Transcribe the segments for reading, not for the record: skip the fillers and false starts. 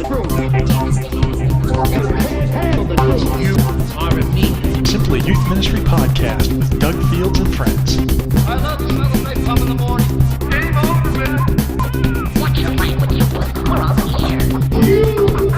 You are in me. Simply Youth Ministry Podcast with Doug Fields and friends. I love the smell of napalm in the morning. Game over, man. What's your way with your book? We're all here.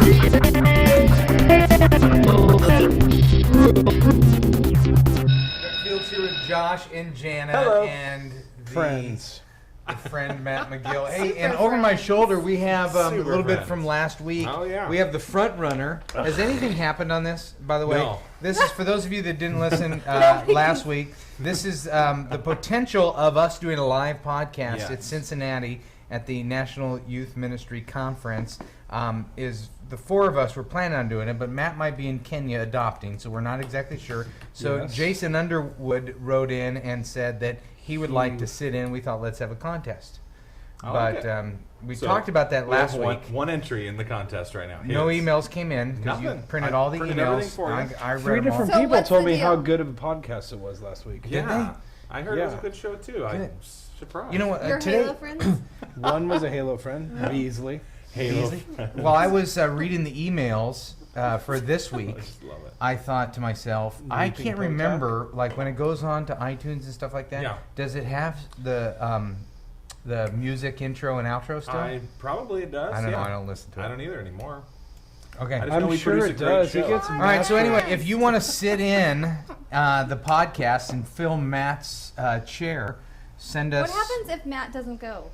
Doug Fields here with Josh and Jana. Hello. And Friends. the friend Matt McGill. Hey, and over my shoulder we have a little bit friends. from last week. Oh, yeah. We have the front runner. Has anything happened on this, by the way? No. This is for those of you that didn't listen last week. This is the potential of us doing a live podcast Yes. at Cincinnati at the National Youth Ministry Conference. Is the four of us were planning on doing it, but Matt might be in Kenya adopting, so we're not exactly sure. So Yes. Jason Underwood wrote in and said that he would like to sit in. We thought, let's have a contest. I But like it. we So, talked about that We have last week. one entry in the contest right now. No His. emails came in because you Nothing. printed I all the printed everything emails. for you. I read Three them different all. So people what's told the me how deal? good of a podcast it was last week. Yeah. I heard it was a Yeah. good show too. Good. I'm surprised. You know what? Your today, Halo friends? One was a Halo friend, Beasley. Halo. while I was reading the emails for this week, I just love it. I thought to myself, I Leaping can't Toe remember, like when it goes on to iTunes and stuff like that, Yeah. does it have the music intro and outro still? Probably it does. I don't know. yeah. I don't listen to it. I don't either anymore. Okay. I just know I'm we sure produce it a great does. It show. gets All right. So anyway, if you want to sit in the podcast and fill Matt's chair, send us. What happens if Matt doesn't go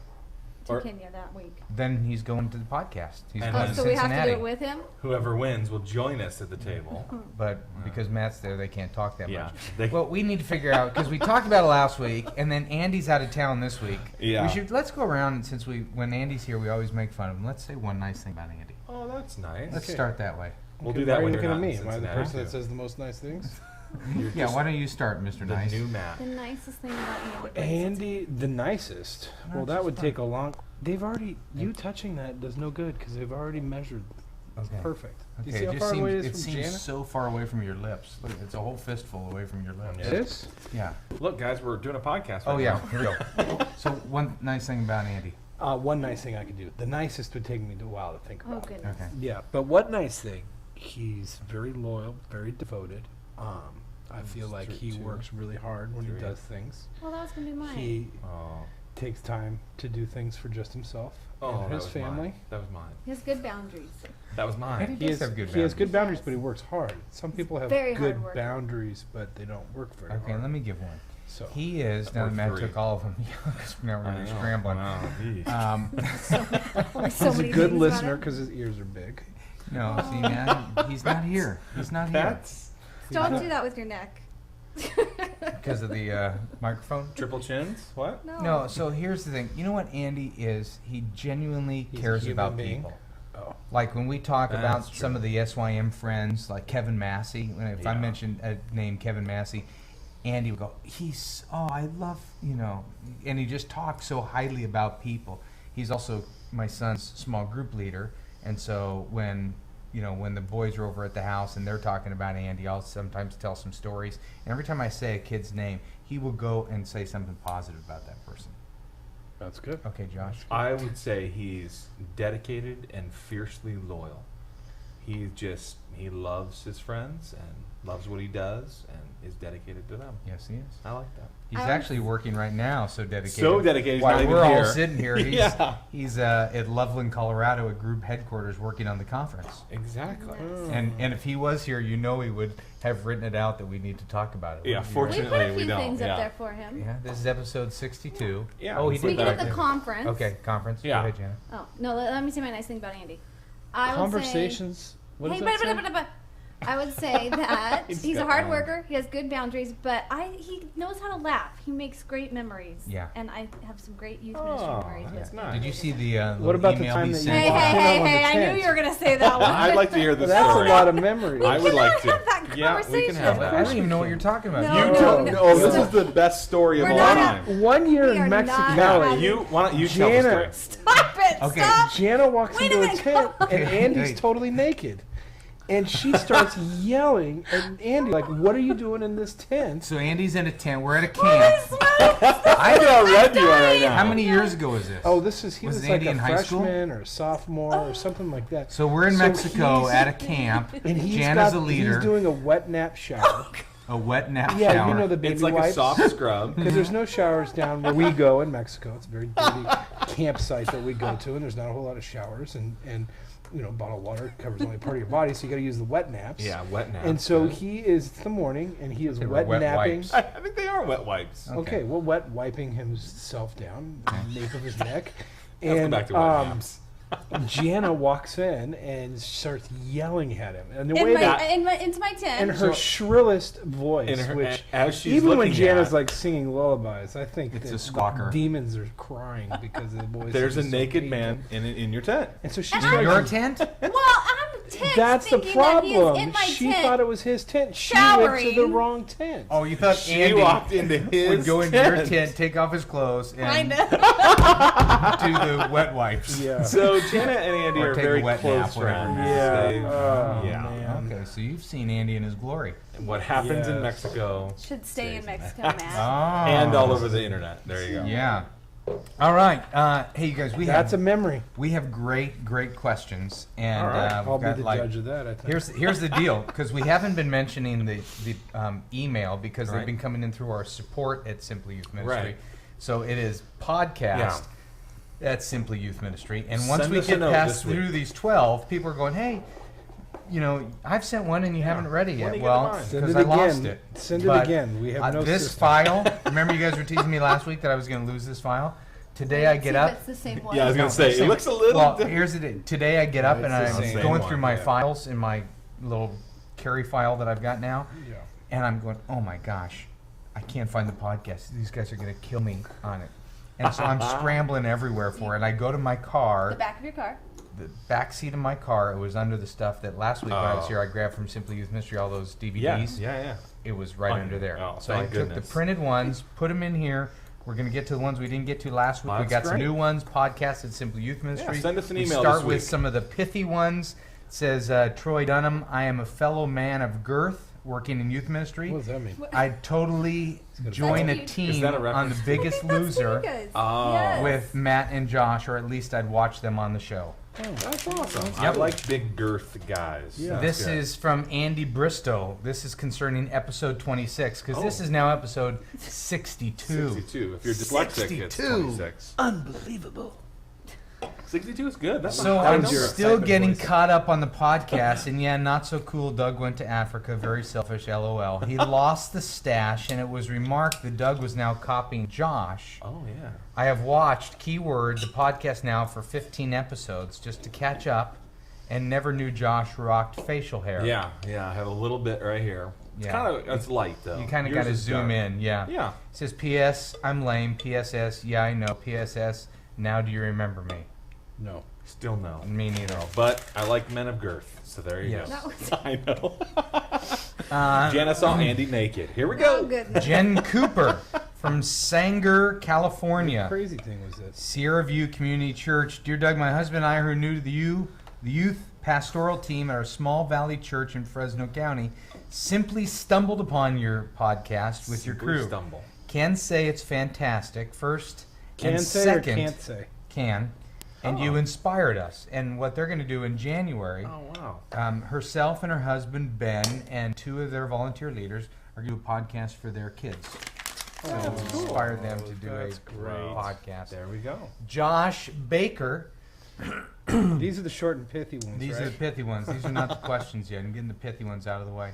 to Or- Kenya that week? Then he's going to the podcast. He's And going Oh, to so we have to Cincinnati. do it with him? Whoever wins will join us at the table. But because Matt's there, they can't talk that Yeah. much. They- Well, we need to figure out because we talked about it last week, and then Andy's out of town this week. Yeah. Let's go around, and since when Andy's here, we always make fun of him. Let's say one nice thing about Andy. Oh, that's nice. Let's Okay. start that way. We'll Okay, do that why are when you you're looking not at me? in Am I the Cincinnati, person that too. says the most nice things? You're Yeah. just Why don't you start, Mr. the Nice? new Matt. The nicest thing about Andy. Andy, the nicest. Well, that just would fine. take a long. They've already. You touching that does no good because they've already measured. It's Okay. perfect. Do you Okay. see how It far just away it seems, is it from seems Jana? so far away from your lips. Look, it's a whole fistful away from your lips. Yeah. This? Yeah. Look, guys, we're doing a podcast. Oh right yeah. now. Here we go. So one nice thing about Andy. One nice thing I could do. The nicest would take me a while to think Oh, about. goodness. Okay. Yeah, but what nice thing? He's very loyal, very devoted. I feel like true, he too. works really hard when True. he does things. Well, that was going to be mine. He Oh. takes time to do things for just himself Oh, and that his was family. Mine. That was mine. He has good boundaries. That was mine. He does have good He has good boundaries. boundaries, but he works hard. Some people have very good hard worker. boundaries, but they don't work very Okay. hard. Let me give one. So He is, now Or that Matt three. took all of them, because now we're going to be scrambling. Wow, geez. Only so he's a many good things about listener him. because his ears are big. No, see, man, he's not here. He's not here. That's Don't do that with your neck. Because of the microphone? triple chins. What? No, so here's the thing. You know what Andy is? He genuinely He's a cares human about being. people. Oh, Like when we talk That's about true. some of the SYM friends, like Kevin Massey, if I Yeah. mentioned a name, Kevin Massey, Andy would go, I love, and he just talks so highly about people. He's also my son's small group leader, and so when the boys are over at the house and they're talking about Andy, I'll sometimes tell some stories. And every time I say a kid's name, he will go and say something positive about that person. that's good. Okay, Josh. I would say he's dedicated and fiercely loyal. He loves his friends and loves what he does and is dedicated to them. Yes, he is. I like that. He's I was- actually working right now, so dedicated. So dedicated, he's While not even we're all here. sitting here, he's, Yeah. he's at Loveland, Colorado, at group headquarters, working on the conference. Exactly. And if he was here, he would have written it out that we need to talk about it. Yeah, Wouldn't you? We fortunately- put a we few don't, things yeah. up there for him. Yeah, this is episode 62. Yeah, Oh, he we did put Speaking that. of the didn't he? conference. Okay, conference. Yeah. Go ahead, Jana. Oh, no, let me say my nice thing about Andy. I would say, Conversations. What hey, does that say? I would say that He's he's a got hard one. worker. He has good boundaries, but he knows how to laugh. He makes great memories. Yeah. And I have some great youth ministry Oh, memories. that's with nice. Did you see the What about the email time he that you sent? Hey, walked hey, in hey, on the hey! I tent? knew you were gonna say that one. I'd like to hear the That's story. a lot of memories. I would like to. have that Yeah, we can conversation. have But that. I don't even know what you're talking about. No, You no, don't. no. Oh, this is the best story of We're all not time. One year We are in not Mexicali, having- Why don't you tell the Jana. story? Stop it! Okay. Stop! Jana walks Wait a into a minute. tent and Okay, Andy's wait. totally naked. And she starts yelling, and Andy, like, what are you doing in this tent? So Andy's in a tent. We're at a camp. I know how red you are right now. How many years ago was this? Oh, he was like Andy a in high school? freshman or a sophomore or something like that. So we're in Mexico at a camp. And Jana's a leader. He's doing a wet nap shower. A wet nap Yeah, shower. you know the baby It's like wipes. a soft scrub. Because there's no showers down where we go in Mexico. It's a very dirty campsite that we go to, and there's not a whole lot of showers. And bottled water covers only part of your body, so you got to use the wet naps. Yeah, wet naps. And so yeah. it's the morning, and he is They were wet wet napping. wipes. I think they are wet wipes. Okay, well, wet wiping himself down, the nape of his neck. Let's go And back to wet naps. Jana walks in and starts yelling at him. And the way Into my tent. in her shrillest voice, which as she's even when looking Jana's at- like singing lullabies, I think It's that a squawker. demons are crying because the voice. There's a is so naked painful. man in your tent. and so she And starts. Your tent? Well, I'm tent That's the thinking that he is problem. in my She tent. thought it was his tent. She went to the showering. wrong tent. Oh, you thought She Andy walked into his would go into your tent, take off his clothes, and Kinda. do the wet wipes. Yeah. So Jana and Andy Or are take a very wet close nap, whatever. friends. Yeah. They've- Oh, yeah. man. Okay, so you've seen Andy in his glory. And what happens in Yes. Mexico Should stay in stays Mexico, Matt. Oh. and all over the internet. There you go. Yeah. All right. Hey, you guys, That's a memory. we have great questions, and All right. I'll we've be got the like judge of that, I think. here's the deal, because we haven't been mentioning the email because they've Right. been coming in through our support at Simply Youth Ministry. Right. So it is podcast at Simply Youth Ministry, and once Send we us a get note past this through week. these 12, people are going, hey. I've sent one and you haven't read it When yet. do you get Well, mine? Send because it I again. lost it. Send it But, again. We have no this system. file. Remember, you guys were teasing me last week that I was going to lose this file. Today I See get if up. It's the same one. Yeah, I was gonna say Same- it looks a little. Well, different. here's the deal. Today I get up No, and it's the I'm same going one, through my yeah. files in my little carry file that I've got now, Yeah. and I'm going, oh my gosh, I can't find the podcast. These guys are going to kill me on it. And so I'm scrambling everywhere for it. I go to my car, The back of your car. the back seat of my car. It was under the stuff that last week when I was Oh. here, I grabbed from Simply Youth Ministry, all those yeah, DVDs. yeah. It was right Under- under there. oh, So I thank took the goodness. printed ones, put them in here. We're going to get to the ones we didn't get to last week. Well, We got that's some great. new ones, podcast at Simply Youth Ministry. send us an We email start this with week. some of the pithy ones. It says, Troy Dunham, I am a fellow man of girth working in youth ministry. What does that mean? I'd totally join a That's team that a on reference? The Biggest Loser Oh. Yes. with Matt and Josh, or at least I'd watch them on the show. That's awesome. I Yep. like big girth guys. Yeah. That's This good. is from Andy Bristow. This is concerning episode 26, because this is now episode 62. 62. If you're dyslexic, it's 62. 26. Unbelievable. 62 is good. That's So a high I'm number. still getting caught up on the podcast, and yeah, not so cool. Doug went to Africa, very selfish, LOL. He lost the stash, and it was remarked that Doug was now copying Josh. Oh yeah. I have watched, keyword, the podcast now for 15 episodes just to catch up, and never knew Josh rocked facial hair. Yeah, I have a little bit right here. It's Yeah. kind of it's light though. You kind of Yours got to is zoom dark. in, yeah. Yeah. It says, P.S. I'm lame. P.S.S. Yeah, I know. P.S.S. Now do you remember me? No. Still no. Me neither. But I like men of girth, so there you Yes. go. I know. Uh, Jana saw Andy naked. Here we Oh, go. goodness. Jen Cooper from Sanger, California. Crazy thing was this. Sierra View Community Church. Dear Doug, my husband and I are new to the youth pastoral team at our small valley church in Fresno County. Simply stumbled upon your podcast with your Simply crew. Stumble. Can say it's fantastic. First Can and say second, or can't say? can. And you inspired us. And what they're going to do in January, Oh wow. herself and her husband Ben and two of their volunteer leaders are going to do a podcast for their kids. So inspired them to do That's a great. podcast. There we go. Josh Baker. These are the short and pithy ones, These right? are the pithy ones. These are not the questions yet. I'm getting the pithy ones out of the way.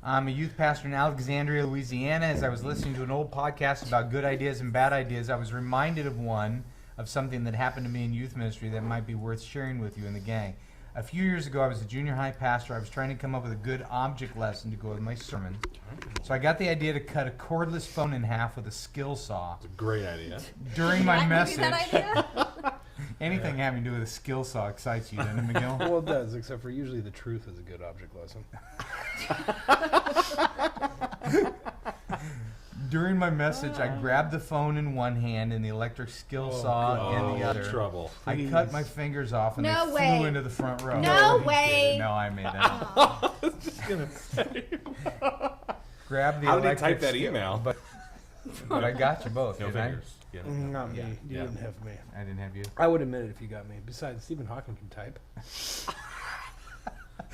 I'm a youth pastor in Alexandria, Louisiana. As I was listening to an old podcast about good ideas and bad ideas, I was reminded of something that happened to me in youth ministry that might be worth sharing with you and the gang. A few years ago, I was a junior high pastor. I was trying to come up with a good object lesson to go with my sermon. So I got the idea to cut a cordless phone in half with a skill saw. It's a great idea. During my Matt gave you message, that idea? anything having to do with a skill saw excites you, doesn't it, McGill? Well, it does, except for usually the truth is a good object lesson. During my message, I grabbed the phone in one hand and the electric skill saw in the other. Trouble. I cut my fingers off and No they way. flew into the front row. No way. No, I made that up. I was just gonna say. Grab the How did he electric type that skill- email? But I got you both, No didn't I? fingers. Yeah. Not me. Yeah. You didn't have me. I didn't have you. I would admit it if you got me. Besides, Stephen Hawking can type.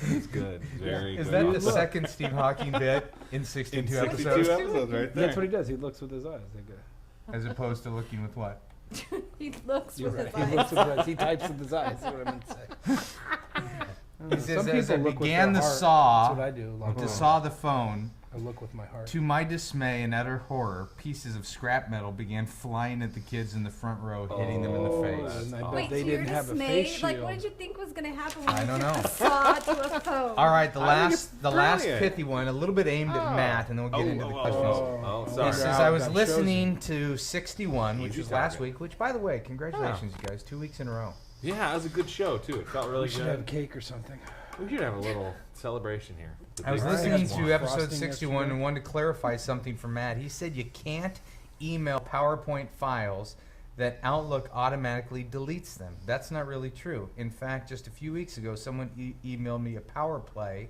It's good. Very Is good. that the second Steve Hawking bit in 62 in 62 episodes? episodes right there. That's what he does. He looks with his eyes. They go. As opposed to looking with what? He looks You're with right. his He looks eyes. with his eyes. He types with his eyes. That's what I meant to say. He says, Some as I people look with began their the heart. saw That's what I do. a lot to of saw the phone, I look with my heart. to my dismay and utter horror, pieces of scrap metal began flying at the kids in the front row, hitting them in the face. And I bet Wait, they to your didn't have a dismay? face Like, shield. what did you think was gonna happen when I you don't took know. a saw to a phone? All right, the I think it's last brilliant. pithy one, a little bit aimed at Matt, and then we'll get into the questions. Oh, It sorry. says, I was listening to 61, which Easy was last target. week, which, by the way, congratulations, you guys, 2 weeks in a row. Yeah, that was a good show too. It felt really We should have good. cake or something. We should have a little celebration here. The I was big listening one. to episode Frosting 61 yesterday. and wanted to clarify something for Matt. He said you can't email PowerPoint files that Outlook automatically deletes them. That's not really true. In fact, just a few weeks ago, someone emailed me a power play,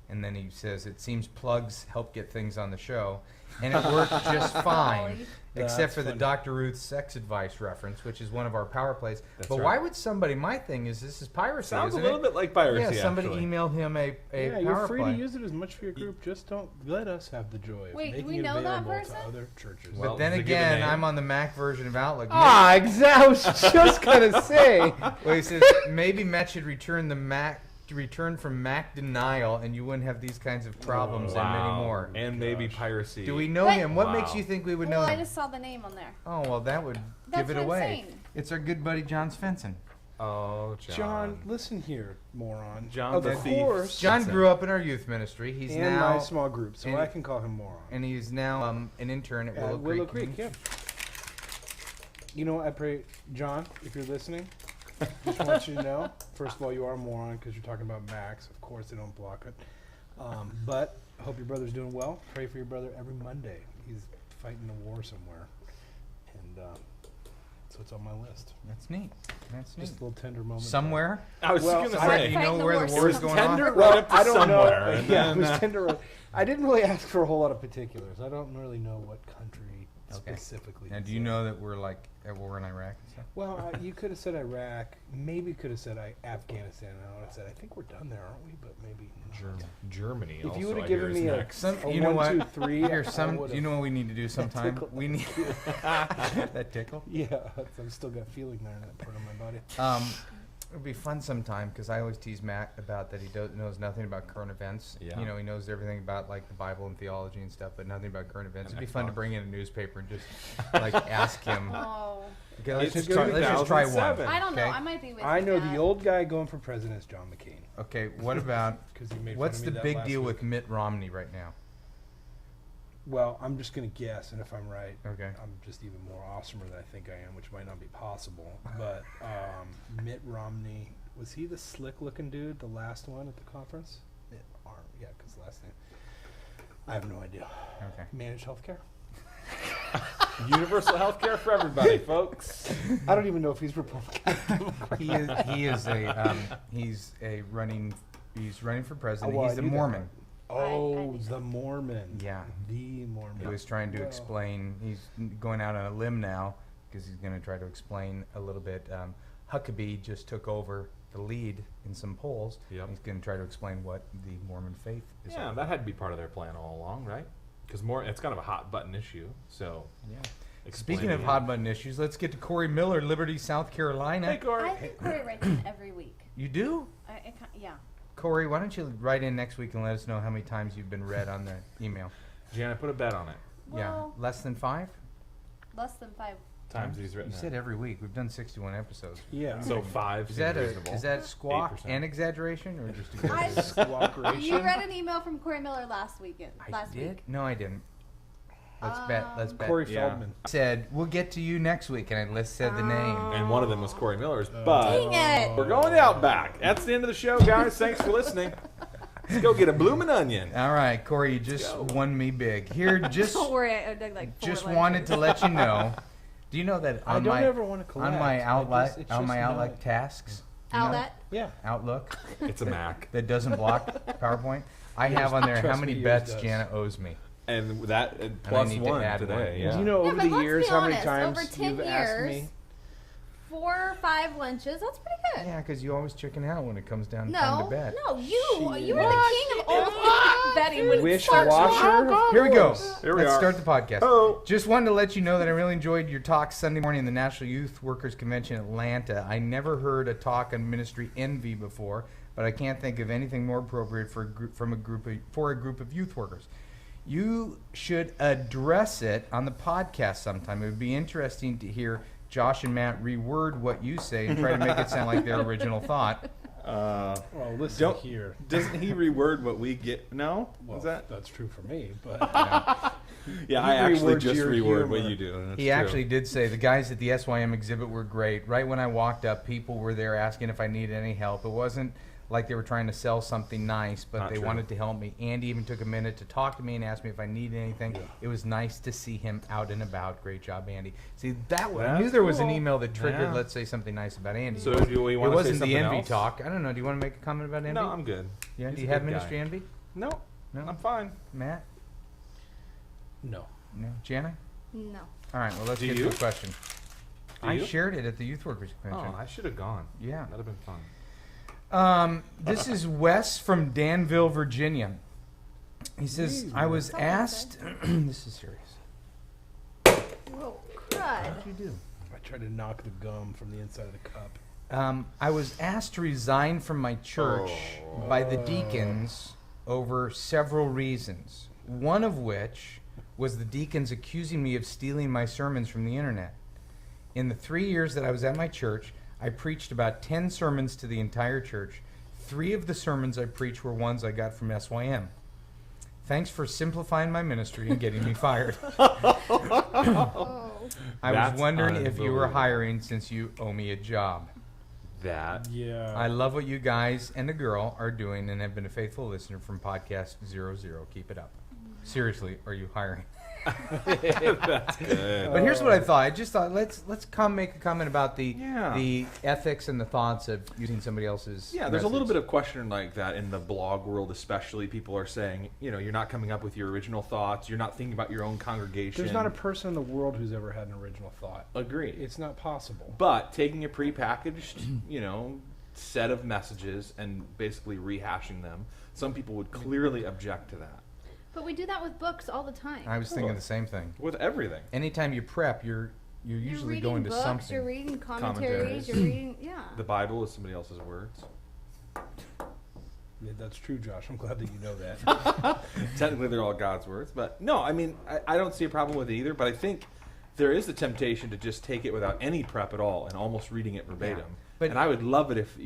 and then he says, it seems plugs help get things on the show, and it worked just fine, except That's for the funny. Dr. Ruth's sex advice reference, which is one of our power plays. That's But right. why would somebody, my thing is, this is piracy, Sounds a isn't little it? bit like piracy. Yeah, somebody actually. emailed him a Yeah, power you're free play. to use it as much for your group. Just don't let us have the joy of Wait, do making we it know that available person? to other churches. Well, But then does it give a again, name? I'm on the Mac version of Outlook. I was just gonna say. Well, he says maybe Matt should return from Mac denial, and you wouldn't have these kinds of problems and many more. And maybe piracy. Do we know But- him? What Wow. makes you think we would know Well, I him? just saw the name on there. Oh, well, that would That's give it what I'm away. saying. It's our good buddy John Svensson. Oh, John, listen here, moron. John of the thief. course. John grew up in our youth ministry. He's and now my small group, so and- I can call him moron. and he's now an intern at Willow, Willow Creek. Creek, yeah. You know what? I pray, John, if you're listening, just want you to know. First of all, you are a moron because you're talking about Macs. Of course, they don't block it. But I hope your brother's doing well. Pray for your brother every Monday. He's fighting a war somewhere, and so it's on my list. That's neat. That's neat. Just a little tender moment. Somewhere? I was Well, just I gonna do say. you know Fighting where the the war war is somewhere. going on? Tender Well, right up to I don't somewhere. know. and Yeah, it then, was tender. I didn't really ask for a whole lot of particulars. I don't really know what country Okay. specifically. Now, he do you said. know that we're like at war in Iraq and stuff? Well, you could have said Iraq. Maybe could have said Afghanistan. I would have said I think we're done there, aren't we? But maybe. Germany. If you also, would I have hear, given is me next. a You know 1, what? 2, 3, Here, I you would've- know what we need to do sometime? tickle. We need that tickle. Yeah, I've still got feeling there in that part of my body. It'd be fun sometime because I always tease Matt about that he knows nothing about current events. Yeah. You know, he knows everything about like the Bible and theology and stuff, but nothing about current events. And It'd be fun to Xbox. bring in a newspaper and just like ask him. Oh, Okay, let's It's just try one. 2007. I don't know. Okay. I might be with I you, know Matt. the old guy going for president is John McCain. Okay, what about Because he made what's fun the of me that big last deal week. with Mitt Romney right now? Well, I'm just going to guess, and if I'm right, Okay. I'm just even more awesomer than I think I am, which might not be possible. But Mitt Romney, was he the slick-looking dude, the last one at the conference? Yeah, because last name. I have no idea. Okay. Managed healthcare? Universal health care for everybody, folks. I don't even know if he's Republican. He's running for president. well, He's I a knew that Mormon. Oh, the Mormon. Yeah. The Mormon. He was trying to Well, explain. He's going out on a limb now because he's going to try to explain a little bit. Huckabee just took over the lead in some polls. Yep. He's going to try to explain what the Mormon faith is. Yeah, all that had to be part of their plan all along, right? Because it's kind of a hot button issue. So, Yeah. explain Speaking of it. hot button issues, let's get to Corey Miller, Liberty, South Carolina. Hey, Corey. I think Corey writes in every week. You do? Yeah. Corey, why don't you write in next week and let us know how many times you've been read on the email? Jana, put a bet on it. Well, Yeah. Less than 5? less than 5. Times he's written You it. said every week. We've done 61 episodes. Yeah. So 5 Is seems that reasonable. squawk 8%. and exaggeration or just a good I- Cooperation. You read an email from Corey Miller last I week. did? No, I didn't. Let's bet. Let's bet. Corey Yeah. Feldman. Said we'll get to you next week, and I said the name. And one of them was Corey Miller's. But Dang it! we're going the Outback. That's the end of the show, guys. Thanks for listening. Let's go get a bloomin' onion. All right, Corey, you just won me big. Here, just Don't worry, I did like 4 just lunches. wanted to let you know. Do you know that I on don't my ever want to collect. on my outlet It's on just my outlet not- tasks? you know, Outlet. Yeah. Outlook It's a Mac. that doesn't block PowerPoint. I have on there how trust many me, yours bets does. Jana owes me. And that I plus need to one add today. one. Yeah. You know, Yeah, over but the let's years, be how many honest, times over 10 you've asked years, me? 4 or 5 lunches. That's pretty good. Yeah, because you always chicken out when it comes down time No, to bet. no, you were the king of all betting when it starts Wish-washer? Here we go. Here we Let's are. start the podcast. Oh. Just wanted to let you know that I really enjoyed your talk Sunday morning in the National Youth Workers Convention in Atlanta. I never heard a talk on ministry envy before, but I can't think of anything more appropriate for a group of youth workers. You should address it on the podcast sometime. It would be interesting to hear Josh and Matt reword what you say and try to make it sound like their original thought. Well, listen Don't- here. Doesn't he reword what we get? No? Well, Is that? that's true for me, but Yeah, he I actually rewords just your reword what humor. you do. That's He true. actually did say the guys at the SYM exhibit were great. Right when I walked up, people were there asking if I needed any help. It wasn't like they were trying to sell something nice, but Not they true. wanted to help me. Andy even took a minute to talk to me and ask me if I needed anything. It was nice to see him out and about. Great job, Andy. See, I knew That's there was an cool. email that triggered, Yeah. let's say something nice about Andy. So do we it want to say wasn't something the envy else? talk. I don't know. Do you want to make a comment about envy? No, I'm good. Yeah. He's Do a you have good guy. ministry envy? No, No. I'm fine. Matt? no. No. Jana? No. All right. Well, let's Do get you? to the question. Do I you? shared it at the Youth Workers Convention. Oh, I should have gone. Yeah. That'd have been fun. This is Wes from Danville, Virginia. He says, I was Something asked. This is serious. Whoa, crud. What did you do? I tried to knock the gum from the inside of the cup. I was asked to resign from my church by the deacons over several reasons. One of which was the deacons accusing me of stealing my sermons from the internet. In the 3 years that I was at my church, I preached about 10 sermons to the entire church. 3 of the sermons I preached were ones I got from SYM. Thanks for simplifying my ministry and getting me fired. Oh. I was That's wondering if you were unbelievable. hiring since you owe me a job. That. Yeah. I love what you guys and the girl are doing and have been a faithful listener from podcast 00. Keep it up. Seriously, are you hiring? That's good. But here's what I thought. I just thought let's make a comment about the Yeah. ethics and the thoughts of using somebody else's. Yeah, there's a little message. bit of question like that in the blog world, especially. People are saying, you're not coming up with your original thoughts. You're not thinking about your own congregation. There's not a person in the world who's ever had an original thought. Agreed. It's not possible. But taking a prepackaged, set of messages and basically rehashing them, some people would clearly object to that. But we do that with books all the time. I was thinking the same thing. With everything. Anytime you prep, you're You're usually reading going to books, something. you're reading Commentaries. commentaries, you're reading, yeah. The Bible is somebody else's words. Yeah, that's true, Josh. I'm glad that you know that. Technically, they're all God's words. But no, I don't see a problem with it either. But I think there is the temptation to just take it without any prep at all and almost reading it verbatim. But- and I would love it if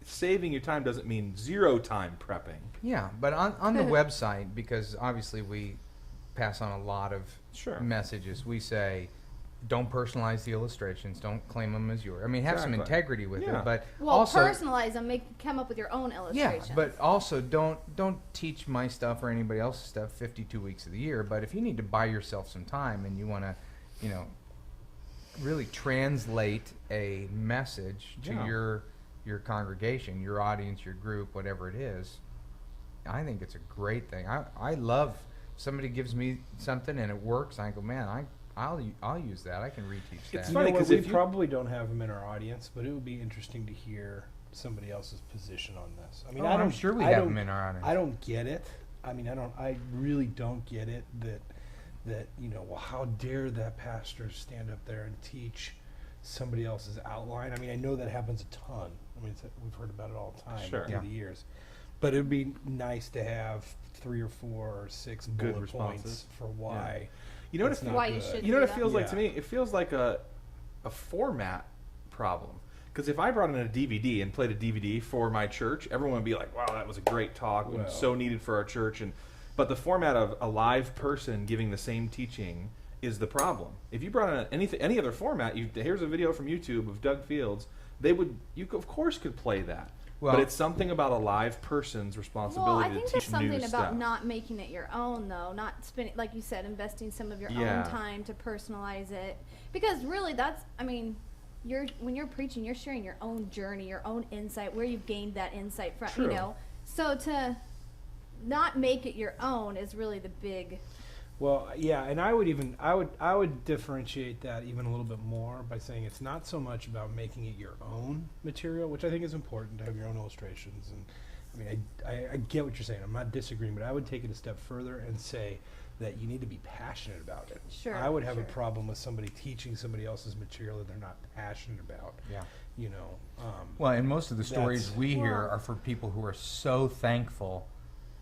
saving your time doesn't mean 0 time prepping. Yeah, but on the website, because obviously we pass on a lot of Sure. messages, we say, don't personalize the illustrations, don't claim them as yours. I mean, have some Exactly. integrity with Yeah. it, but Well, also personalize them, come up with your own yeah, illustrations. but also don't teach my stuff or anybody else's stuff 52 weeks of the year. But if you need to buy yourself some time and you want to, really translate a message to Yeah. your congregation, your audience, your group, whatever it is, I think it's a great thing. I love somebody gives me something and it works. I go, man, I'll use that. I can reteach that. It's You funny know what, 'cause we if you- probably don't have them in our audience, but it would be interesting to hear somebody else's position on this. I mean, Oh, I don't, I'm sure we I have don't- them in our audience. I don't get it. I mean, I really don't get it that well, how dare that pastor stand up there and teach somebody else's outline? I mean, I know that happens a ton. I mean, we've heard about it all the time Sure. through Yeah. the years. But it would be nice to have 3 or 4 or 6 Good bullet responses. points for why. You know what it's it not Why you good. should You know what do it feels like to Yeah. me? It feels like a format problem. Because if I brought in a DVD and played a DVD for my church, everyone would be like, "Wow, that was a great talk. It was Well. so needed for our church." But the format of a live person giving the same teaching is the problem. If you brought in any other format, here's a video from YouTube of Doug Fields. You of course could play that. Well, but it's something about a live person's Well, responsibility I think to there's teach new something about stuff. not making it your own, though. Not spending, like you said, investing some of your Yeah. own time to personalize it. Because really, when you're preaching, you're sharing your own journey, your own insight, where you've gained that insight from. True. You know, so to not make it your own is really the big. Well, yeah, and I would differentiate that even a little bit more by saying it's not so much about making it your own material, which I think is important to have your own illustrations. And I mean, I get what you're saying. I'm not disagreeing, but I would take it a step further and say that you need to be passionate about it. Sure, I would have a sure. problem with somebody teaching somebody else's material that they're not passionate about. Yeah. You know. Well, and most of the stories That's- we hear Well- are for people who are so thankful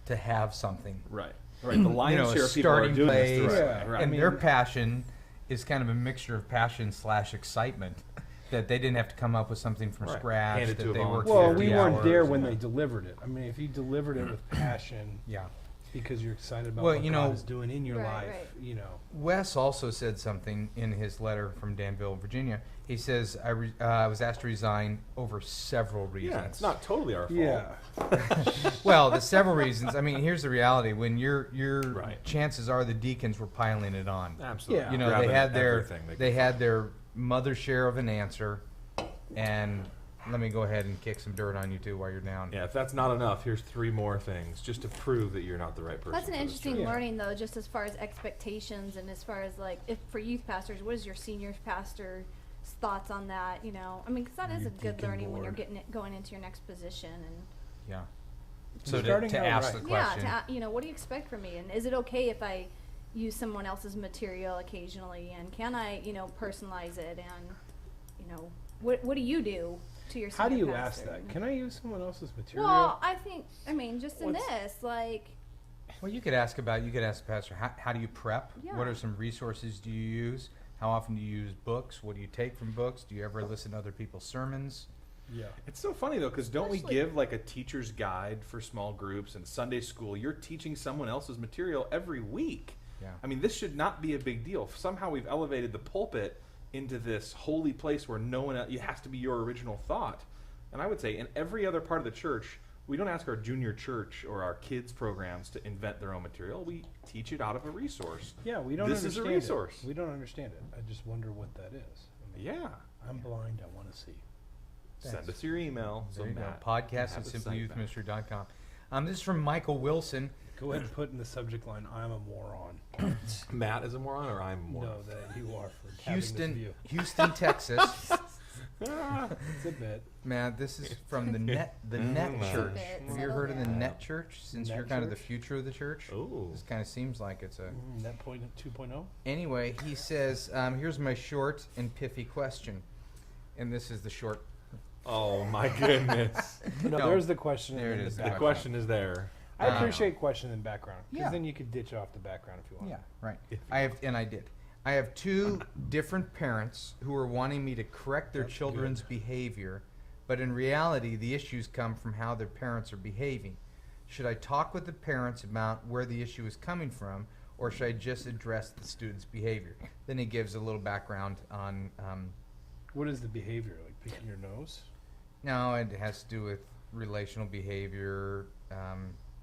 to have something. Right. Right. The lion's a share of people are starting doing place, this the right Yeah, way. Right. and I their mean- passion is kind of a mixture of passion / excitement. That they didn't have to come up with something from Right. scratch. Hand it to That a they worked volunteer. Well, we 50 weren't there hours when and- they delivered it. I mean, if you delivered it with passion Yeah. because you're excited about Well, what you God know- is doing in your Right, life, right. you know. Wes also said something in his letter from Danville, Virginia. He says, I was asked to resign over several reasons. Yeah, it's not totally our fault. Yeah. Well, the several reasons. I mean, here's the reality. When your Right. chances are the deacons were piling it on. Absolutely. Yeah. You know, Grabbing they had their everything they had their mother share of an answer, and let me go ahead and kick some dirt on you too while you're down. Yeah, if that's not enough, here's 3 more things just to prove that you're not the right person. That's an for this interesting job. learning, though, just as far as expectations and as far as like, if for youth pastors, what is your senior pastor's thoughts on that? You know, I mean, because that is a Youth good deacon learning when you're board. going into your next position and. Yeah. So Starting to out ask right. the Yeah, question. you know, what do you expect from me? And is it okay if I use someone else's material occasionally? And can I, you know, personalize it? And, you know, what do you do to your How do senior you ask pastor? that? Can I use someone else's material? Well, I mean, just in What's- this, like, Well, you could ask the pastor, how do you prep? Yeah. What are some resources do you use? How often do you use books? What do you take from books? Do you ever listen to other people's sermons? yeah. It's so funny though, because don't we Especially- give like a teacher's guide for small groups and Sunday school? You're teaching someone else's material every week. Yeah. I mean, this should not be a big deal. Somehow we've elevated the pulpit into this holy place where no one else, it has to be your original thought. And I would say in every other part of the church, we don't ask our junior church or our kids programs to invent their own material. We teach it out of a resource. Yeah, we don't This is a understand resource. it. We don't understand it. I just wonder what that is. I mean, Yeah. I'm blind. I want to see. Send us your email. There you go. Matt Podcast can at have the site back. simpleyouthministry.com. This is from Michael Wilson. Go ahead and put in the subject line, I'm a moron. Matt is a moron or I'm a moron? No, that you are for having this view. Houston, Texas. It's a bit. Man, this is from the Net Mm. Church. It's a Have you bit, heard of the yeah. Net Church? Since Net you're kind of the Church? future of the church. Oh. This kind of seems like it's a. That point 2.0. Anyway, he says, here's my short and pithy question. And this is the short. Oh my goodness. No, No. there's the question. There in it the is, the The background. question is there. I appreciate question in background because Yeah. then you could ditch off the background if you want. Yeah, right. I did. I have 2 different parents who are wanting me to correct their That's children's behavior, but in reality, the issues come from how their parents are behaving. Should I talk with the parents about where the issue is coming from, or should I just address the student's behavior? Then he gives a little background on. What is the behavior? Like picking your nose? No, it has to do with relational behavior,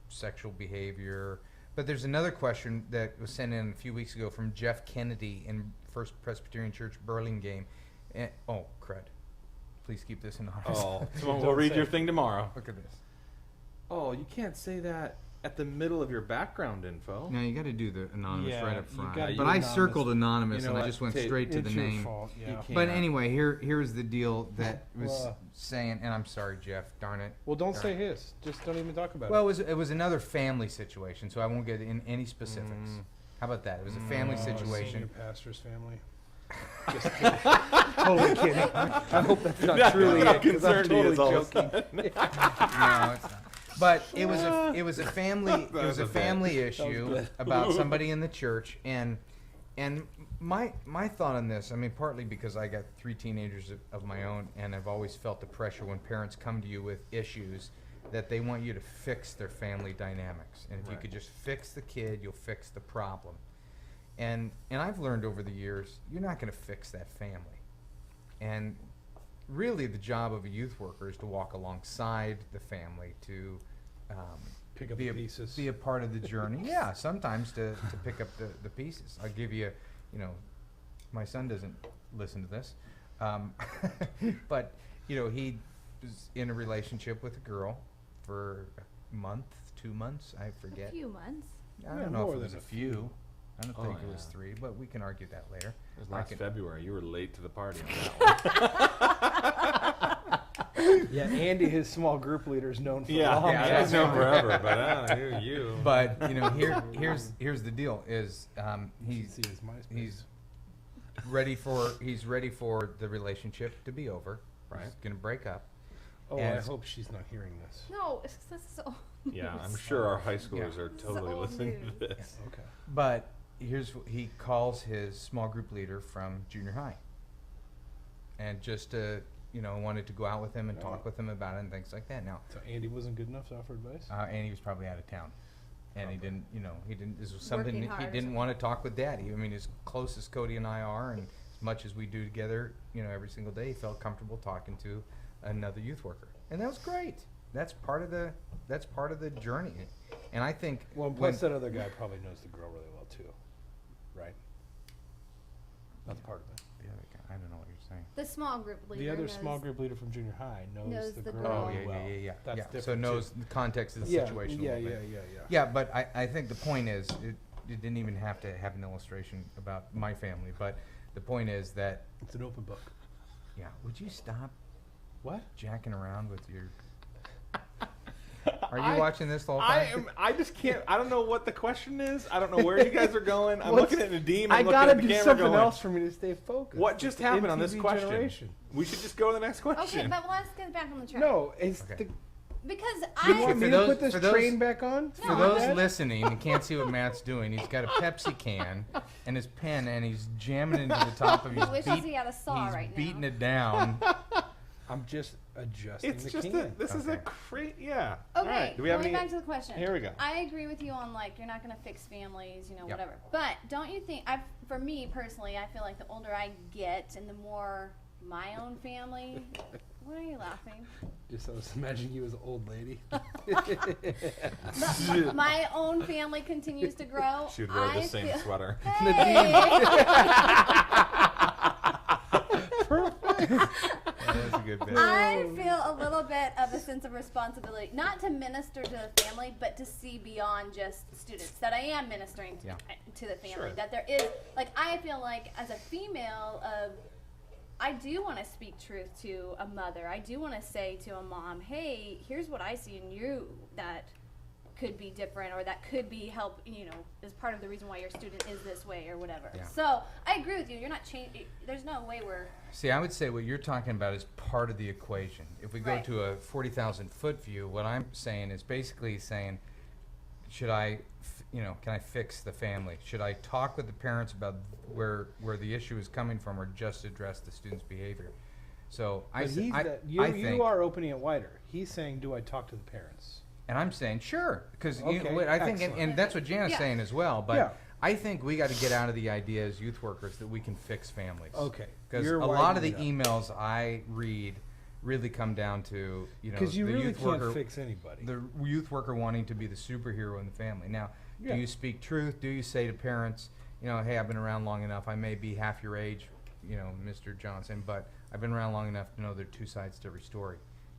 sexual behavior. But there's another question that was sent in a few weeks ago from Jeff Kennedy in First Presbyterian Church, Burlingame. Oh, crud. Please keep this anonymous. Oh, so Don't we'll read say your it. thing tomorrow. Look at this. Oh, you can't say that at the middle of your background info. No, you got to do the anonymous Yeah, right up you front. gotta But do I anonymous. circled anonymous You know and I what? just went Take- straight to It's the your name. fault. You Yeah. can't. But anyway, here's the deal that was Well, saying, and I'm sorry, Jeff, darn it. Well, don't say his. Just don't even talk about Well, it. it was another family situation, so I won't get in any specifics. How about that? It was a family Senior situation. pastor's family. Just kidding. Totally kidding. I hope that's not truly how it, 'cause I'm concerned he is totally all of a joking. No, it's not. But it was a family issue good. about somebody in the church, and my thought on this, I mean, partly because I got 3 teenagers of my own, and I've always felt the pressure when parents come to you with issues that they want you to fix their family dynamics, and if you could just fix the kid, you'll fix the problem. And I've learned over the years, you're not going to fix that family. And really the job of a youth worker is to walk alongside the family to Pick up be the a, pieces. be a part of the journey. Yeah, sometimes to pick up the pieces. I'll give you, my son doesn't listen to this, but he was in a relationship with a girl for a month, 2 months, I forget. A few months. I Yeah, don't know more if it was than a a few. few. I don't think it was 3, but we can argue that later. It was I last can- February. You were late to the party on that one. Yeah, Andy, his small group leader, is known for Yeah, long. yeah, that's that's known right. forever. But you. But here's the deal: is You should see his MySpace. he's ready for the relationship to be over. Right. He's gonna break up. Oh, and I it's- hope she's not hearing this. No, this is so. Yeah, I'm sure our high schoolers are This is totally old listening news. to this. Okay. But he calls his small group leader from junior high, and just wanted to go out with him and talk with him about it and things like that. Now, So Andy wasn't good enough to offer advice? and he was probably out of town, and he Okay. didn't. This was something Working he hard or didn't something. want to talk with Daddy. I mean, as close as Cody and I are, and as much as we do together, every single day, he felt comfortable talking to another youth worker, and that was great. That's part of the journey, and I think Well, and plus that other guy probably knows the girl really well too, right? That's part of it. the other guy, I don't know what you're saying. The small group leader. The other knows- small group leader from junior high knows, Knows the the girl girl. Oh, really well. yeah. That's yeah. So different, knows too. the context of the Yeah, situation. a yeah, little yeah, bit. yeah. Yeah, but I think the point is, it didn't even have to have an illustration about my family, but the point is that, It's an open book. yeah, would you stop What? jacking around with your... Are you watching this the whole time? I just can't. I don't know what the question is. I don't know where you guys are going. I'm What's- looking at Nadeem. I I'm looking gotta at the do camera something going, else for me to stay focused. What It's just the happened on this MTV question? generation. We should just go to the next question. Okay, but let's get back on the track. No, it's Okay. the. Because You I. want me For to those- put this for those- train back on? For No, those Dad? listening and can't see what Matt's doing, he's got a Pepsi can and his pen, and he's jamming into the top of his He wishes he had a saw he's right now. beating it down. I'm just adjusting It's the just can. this is a Okay. great yeah. Okay, All right. Do we have going any? back to the question. Here we go. I agree with you on you're not going to fix families, Yep. whatever. But don't you think? For me personally, I feel like the older I get and the more my own family. What are you laughing? Just I was imagining you as an old lady. My own family continues to grow. She would wear I the same feel- sweater. Hey! That's a good bit. I feel a little bit of a sense of responsibility, not to minister to the family, but to see beyond just students. That I am ministering Yeah. to the family. Sure. That there is, I feel like as a female, I do want to speak truth to a mother. I do want to say to a mom, hey, here's what I see in you that could be different, or that could be is part of the reason why your student is this way or whatever. Yeah. So I agree with you. You're not changing. There's no way we're. See, I would say what you're talking about is part of the equation. If we go Right. to a 40,000 foot view, what I'm saying is basically saying, can I fix the family? Should I talk with the parents about where the issue is coming from, or just address the student's behavior? So I But think, you are opening it wider. He's saying, do I talk to the parents? and I'm saying sure, because Okay, I think, excellent. and that's what Jana's Yeah. saying as well. But Yeah. I think we got to get out of the idea as youth workers that we can fix families. Okay. Because a You're lot of the widening emails I read really come down to Because you the really youth can't worker, fix anybody. the youth worker wanting to be the superhero in the family. Now, Yeah. do you speak truth? Do you say to parents, hey, I've been around long enough. I may be half your age, Mr. Johnson, but I've been around long enough to know there are two sides to every story.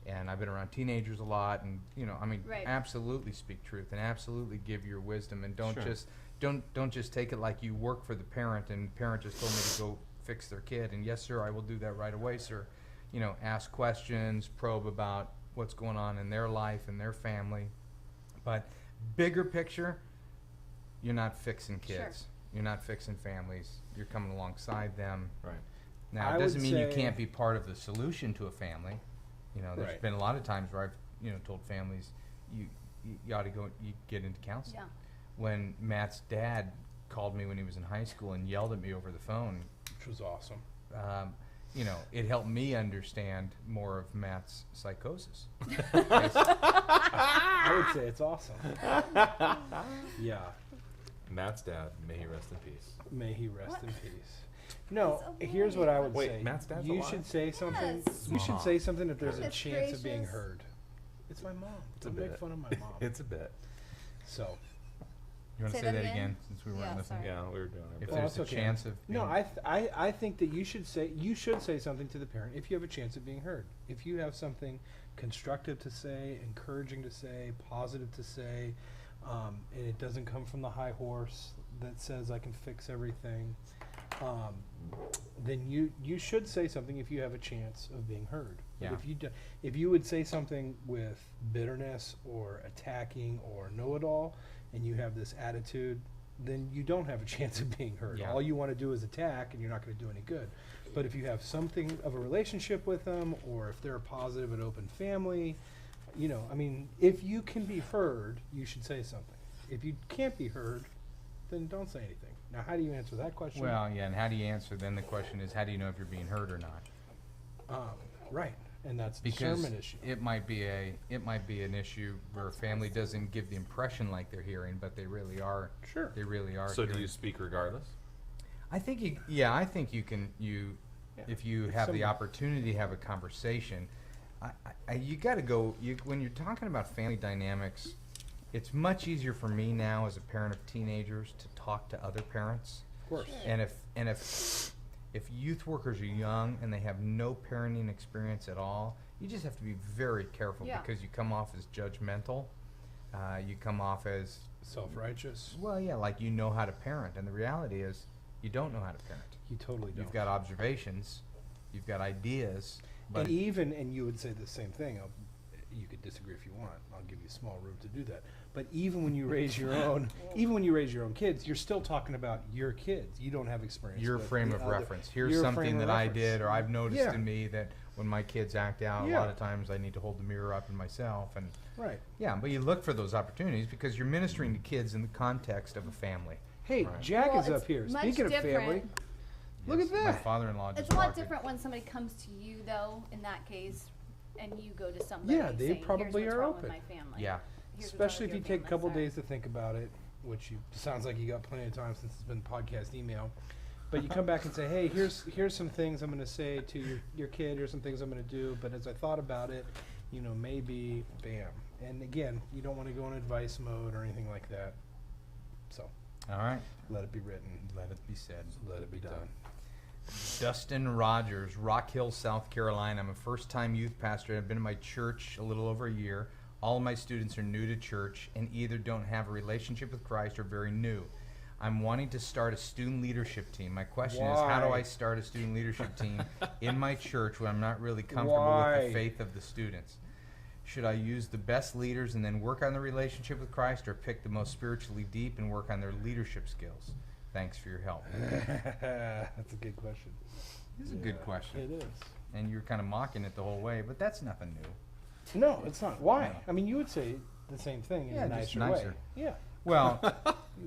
And I've been around teenagers a lot, and Right. absolutely speak truth and absolutely give your wisdom, and don't Sure. just don't just take it like you work for the parent and parent just told me to go fix their kid, and yes sir, I will do that right away, sir. Ask questions, probe about what's going on in their life and their family. But bigger picture, you're not fixing kids. Sure. You're not fixing families. You're coming alongside them. Right. Now, I it doesn't would mean you say- can't be part of the solution to a family. There's Right. been a lot of times where I've told families you ought to go you get into counseling. Yeah. When Matt's dad called me when he was in high school and yelled at me over the phone, Which was awesome. it helped me understand more of Matt's psychosis. I would say it's awesome. Yeah. Matt's dad, may he rest in peace. May he rest What? in peace. No, He's here's what I would Wait, say. Matt's dad's You alive? should say something. Yes. You should say something if there's a Goodness chance of being gracious. heard. It's my mom. It's a Don't make bit. fun of my mom. It's a bit. So, You want to Say say that that again, again? since we weren't Yeah, listening? sorry. Yeah, we were doing it. If but- Well, there's a that's okay. chance of no, being- I think that you should say something to the parent if you have a chance of being heard. If you have something constructive to say, encouraging to say, positive to say, and it doesn't come from the high horse that says I can fix everything, then you should say something if you have a chance of being heard. But Yeah. if you would say something with bitterness or attacking or know-it-all, and you have this attitude, then you don't have a chance of being heard. Yeah. All you want to do is attack, and you're not going to do any good. But if you have something of a relationship with them, or if they're a positive and open family, if you can be heard, you should say something. If you can't be heard, then don't say anything. Now, how do you answer that question? Well, yeah, and how do you answer? Then the question is, how do you know if you're being heard or not? Right, and that's a Because discernment issue. it might be an issue where a family doesn't give the impression like they're hearing, but they really are. Sure. They really are. So do hearing. you speak regardless? I think I think you can. If you If have the somebody- opportunity to have a conversation, you got to go. When you're talking about family dynamics, it's much easier for me now as a parent of teenagers to talk to other parents. Of course. And if youth workers are young and they have no parenting experience at all, you just have to be very careful Yeah. because you come off as judgmental. You come off as, Self-righteous. well, yeah, like you know how to parent, and the reality is you don't know how to parent. You totally don't. You've got observations, you've got ideas, but and you would say the same thing. You could disagree if you want. I'll give you small room to do that. But even when you raise your own, kids, you're still talking about your kids. You don't have experience. your with frame the of other- reference. Here's your something frame of that I reference. did, or I've noticed Yeah. in me that when my kids act out, a Yeah. lot of times I need to hold the mirror up in myself. And Right. yeah, but you look for those opportunities because you're ministering to kids in the context of a family. Hey, Right. Jack Well, is up it's here. much Speaking of family, different. look Yes, at My that. father-in-law just It's a lot walked in. different when somebody comes to you, though, in that case, and you go to somebody Yeah, they saying, probably here's what's are wrong open. with my family. Yeah. Here's what's Especially if wrong you with your take a couple family." days to think about it, which sounds like you got plenty of time since it's been podcast email. But you come back and say, hey, here's some things I'm going to say to your kid. Here's some things I'm going to do. But as I thought about it, maybe, bam. And again, you don't want to go in advice mode or anything like that. So All right. let it be written. Let it be said. Let it be done. Dustin Rogers, Rock Hill, South Carolina. I'm a first-time youth pastor. I've been in my church a little over a year. All of my students are new to church and either don't have a relationship with Christ or very new. I'm wanting to start a student leadership team. My question is, how do Why? I start a student leadership team in my church when I'm not really comfortable with Why? the faith of the students? Should I use the best leaders and then work on the relationship with Christ, or pick the most spiritually deep and work on their leadership skills? Thanks for your help. That's a good question. This is a good question. It is. And you're kind of mocking it the whole way, but that's nothing new. No, it's not. Why? No. I mean, you would say the same thing in Yeah, a just nicer way. nicer. Yeah. Well,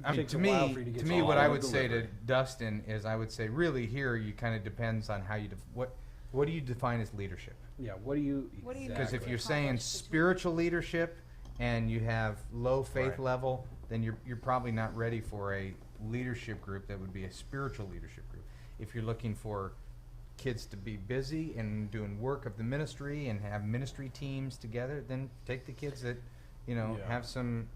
I mean, takes to a while me, for you to get to to me, all what I the would say to delivery. Dustin is, I would say, really, here you kind of depends on how you what do you define as leadership? Yeah. What do you? What do you Because if Exactly. you're saying Accomplish the spiritual leadership and you have low faith Right. level, then you're probably not ready for a leadership group that would be a spiritual leadership group. If you're looking for kids to be busy and doing work of the ministry and have ministry teams together, then take the kids that Yeah. have some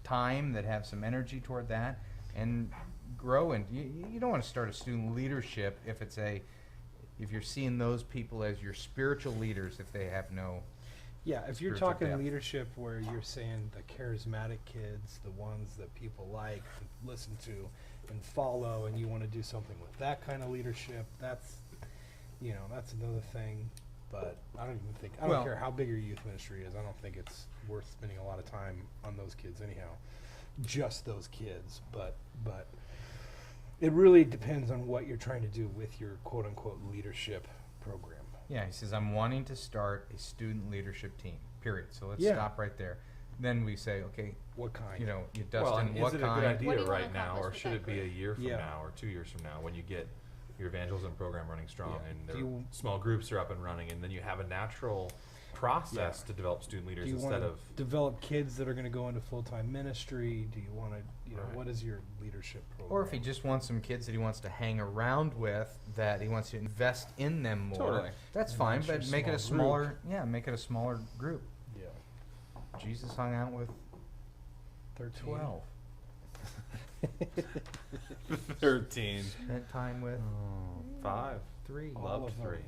time, that have some energy toward that, and grow. And you don't want to start a student leadership if you're seeing those people as your spiritual leaders if they have no. Yeah, if you're Spiritual talking depth. leadership where you're saying the charismatic kids, the ones that people like, listen to, and follow, and you want to do something with that kind of leadership, that's another thing. But I don't even think, I don't Well- care how big your youth ministry is, I don't think it's worth spending a lot of time on those kids anyhow. Just those kids, but it really depends on what you're trying to do with your quote unquote leadership program. Yeah, he says, I'm wanting to start a student leadership team, period. So let's Yeah. stop right there. Then we say, okay, What kind? Dustin, Well, and what is it a kind? good What do idea you wanna right now, or accomplish with should that it be a group? year from Yeah. now or 2 years from now when you get your evangelism program running strong, Yeah. and Do their you- small groups are up and running, and then you have a natural process to develop student leaders Do you want instead to of develop kids that are going to go into full-time ministry? Do you want to, Right. what is your leadership program? Or if he just wants some kids that he wants to hang around with, that he wants to invest in them more, Totally. that's And fine. that's your But make it a small smaller, group. make it a smaller group. Yeah. Jesus hung out with 13. 12. 13. Spent time with 5. 3. All Loved of them. 3.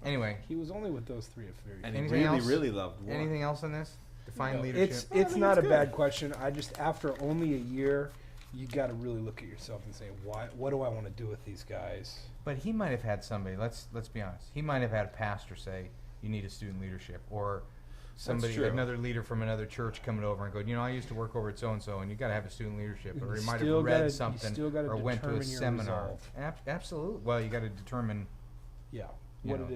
Anyway, He was only with those 3 at very And he Anything really, else? really loved 1. anything else on this? Define No, leadership. It's Well, I it's think not it's a bad good. question. I just after only a year, you got to really look at yourself and say, what do I want to do with these guys? But he might have had somebody. Let's be honest. He might have had a pastor say, "You need a student leadership," or somebody, true. another leader from another church, coming over and going, "I used to work over at so and so, and you got to have a student leadership," And or you he might still have read gotta- you something, still gotta or went to a determine your seminar. resolve. Absolutely. Well, you got to determine. Yeah, You what know.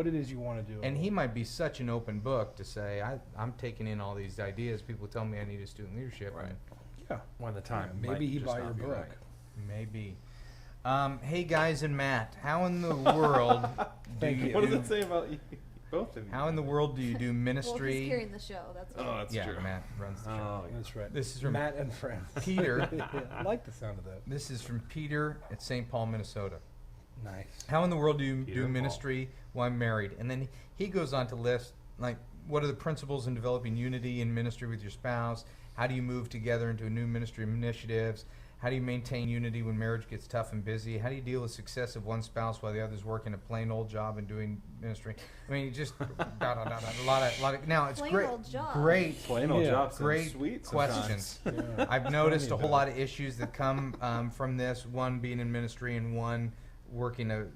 it is you want to do. And he might be such an open book to say, I'm taking in all these ideas. People tell me I need a student leadership. Right. And yeah, When the time. maybe might he just buy not your be book. right. maybe. Hey guys and Matt, how in the world do Thank you you. What does it say about you? Both of you? how in the world do you do Well, ministry? he's carrying the show. That's Oh, why. that's yeah, true. Matt runs the show. Oh, That's right. This is from Matt and friends. Peter. I like the sound of that. This is from Peter at St. Paul, Minnesota. Nice. How in the world do you Peter do and Paul. ministry while I'm married? And then he goes on to list, like, what are the principles in developing unity in ministry with your spouse? How do you move together into new ministry initiatives? How do you maintain unity when marriage gets tough and busy? How do you deal with success of one spouse while the other's working a plain old job and doing ministry? I mean, just a lot of. Now it's Plain great, old job. great, Plain old Yeah. job sounds great sweet sometimes. questions. Yeah. I've noticed a Tell me whole about lot of issues that come from this. One being in ministry and one working a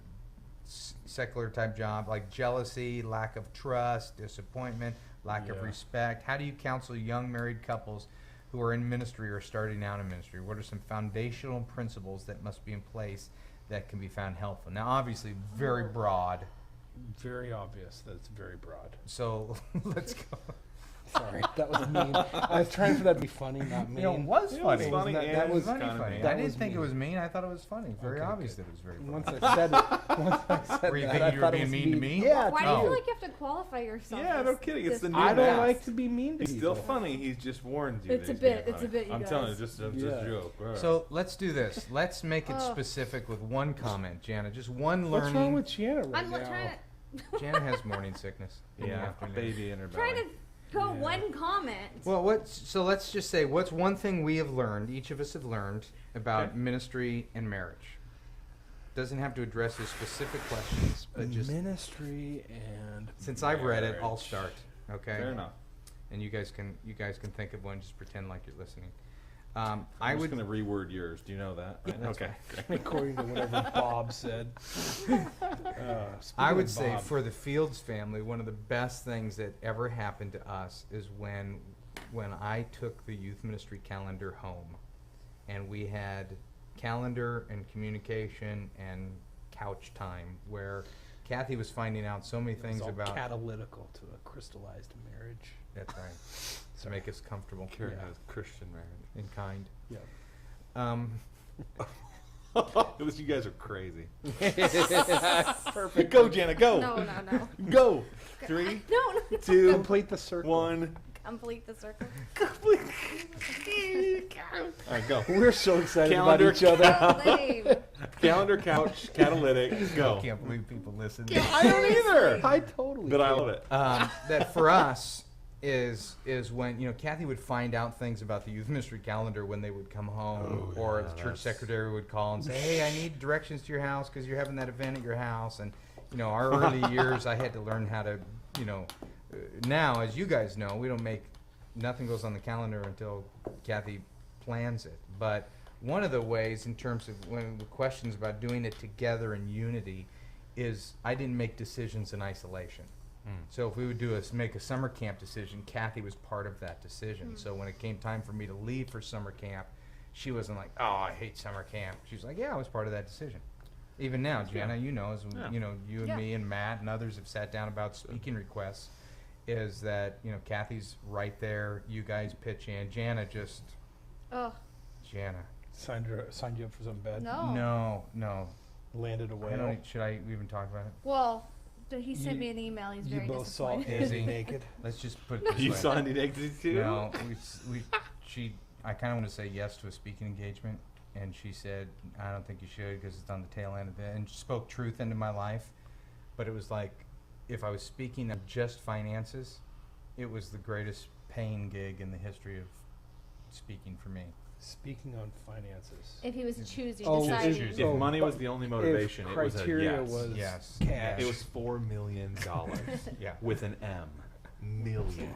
secular type job, like jealousy, lack of trust, disappointment, lack of Yeah. respect. How do you counsel young married couples who are in ministry or starting out in ministry? What are some foundational principles that must be in place that can be found helpful? Now, obviously, very broad. Very obvious that it's very broad. So let's go. Sorry, that was mean. I was trying for that to be funny, not mean. It was It funny. was funny That- and that was Funny, kinda funny. mean. That I didn't was think it mean. was mean. I thought it was funny. Very Okay, obvious good. that it was very Once funny. I said it, once I said Were you that, thinking I you were thought it being was mean to me? Yeah, Why to do you you. feel like you have to qualify yourself? Yeah, as no kidding. It's this the new I don't mask. like to be mean to He's people. still funny. He's just warned you. It's that a he's being bit, it's a funny. bit, you I'm telling you, guys. just Yeah. a joke. All right. So let's do this. Let's make it Oh. specific with one comment, Jana. Just one What's learning. wrong with Jana right I'm now? trying Jana has morning sickness. in the yeah, afternoon. baby in her to trying belly. to go Yeah. one comment. Well, so let's just say, what's one thing we have learned, each of us have learned, about Okay. ministry and marriage? Doesn't have to address those specific questions, but just Ministry and since I've read it, I'll marriage. start. Okay. Fair enough. And you guys can think of one. Just pretend like you're listening. I I was would. going to reword yours. Do you know that? Right? that's Okay. According to whatever Bob said. I would say for the Fields family, one of the best things that ever happened to us is when I took the youth ministry calendar home, and we had calendar and communication and couch time where Kathy was finding out so many things about. catalytical to a crystallized marriage. That's right. To make us comfortable Karen Yeah. has Christian marriage. and kind. Yeah. It was, you guys are crazy. Perfect. Go, Jana, go. No, no, no. Go. 3, No, no. 2, Complete the circle. 1. Complete the circle. All right, go. We're so excited Calendar about each other. So lame. Calendar, couch, catalytic, I go. can't believe people listen. I don't either. I totally. But I can't. love it. That for us is when Kathy would find out things about the youth ministry calendar when they would come home, or the church secretary would call and say, "Hey, I need directions to your house because you're having that event at your house." And our early years, I had to learn how to, now, as you guys know, we don't make nothing goes on the calendar until Kathy plans it. But one of the ways, in terms of when the questions about doing it together in unity, is I didn't make decisions in isolation. So if we would make a summer camp decision, Kathy was part of that decision. So when it came time for me to leave for summer camp, she wasn't like, "Oh, I hate summer camp." She was like, "Yeah, I was part of that decision." Even now, Jana, as Yeah. you and Yeah. me and Matt and others have sat down about speaking requests, is that Kathy's right there. You guys pitch in. Jana, Oh, Jana, Signed you up for something bad. No. No. Landed a I whale. don't. Should I even talk about it? Well, he sent You- me an email. He's You very both saw disappointed. Is he? Andy naked. Let's just put it this You way. saw Andy naked too? No, I kind of want to say yes to a speaking engagement, and she said, I don't think you should because it's on the tail end of it, and she spoke truth into my life. But it was like, if I was speaking of just finances, it was the greatest paying gig in the history of speaking for me. Speaking on finances. If he was choosing, Oh, deciding. choosing. If Oh, money was but the only if motivation, it was a criteria yes. was Yes. cash. It was $4 million Yeah. with an M. Million.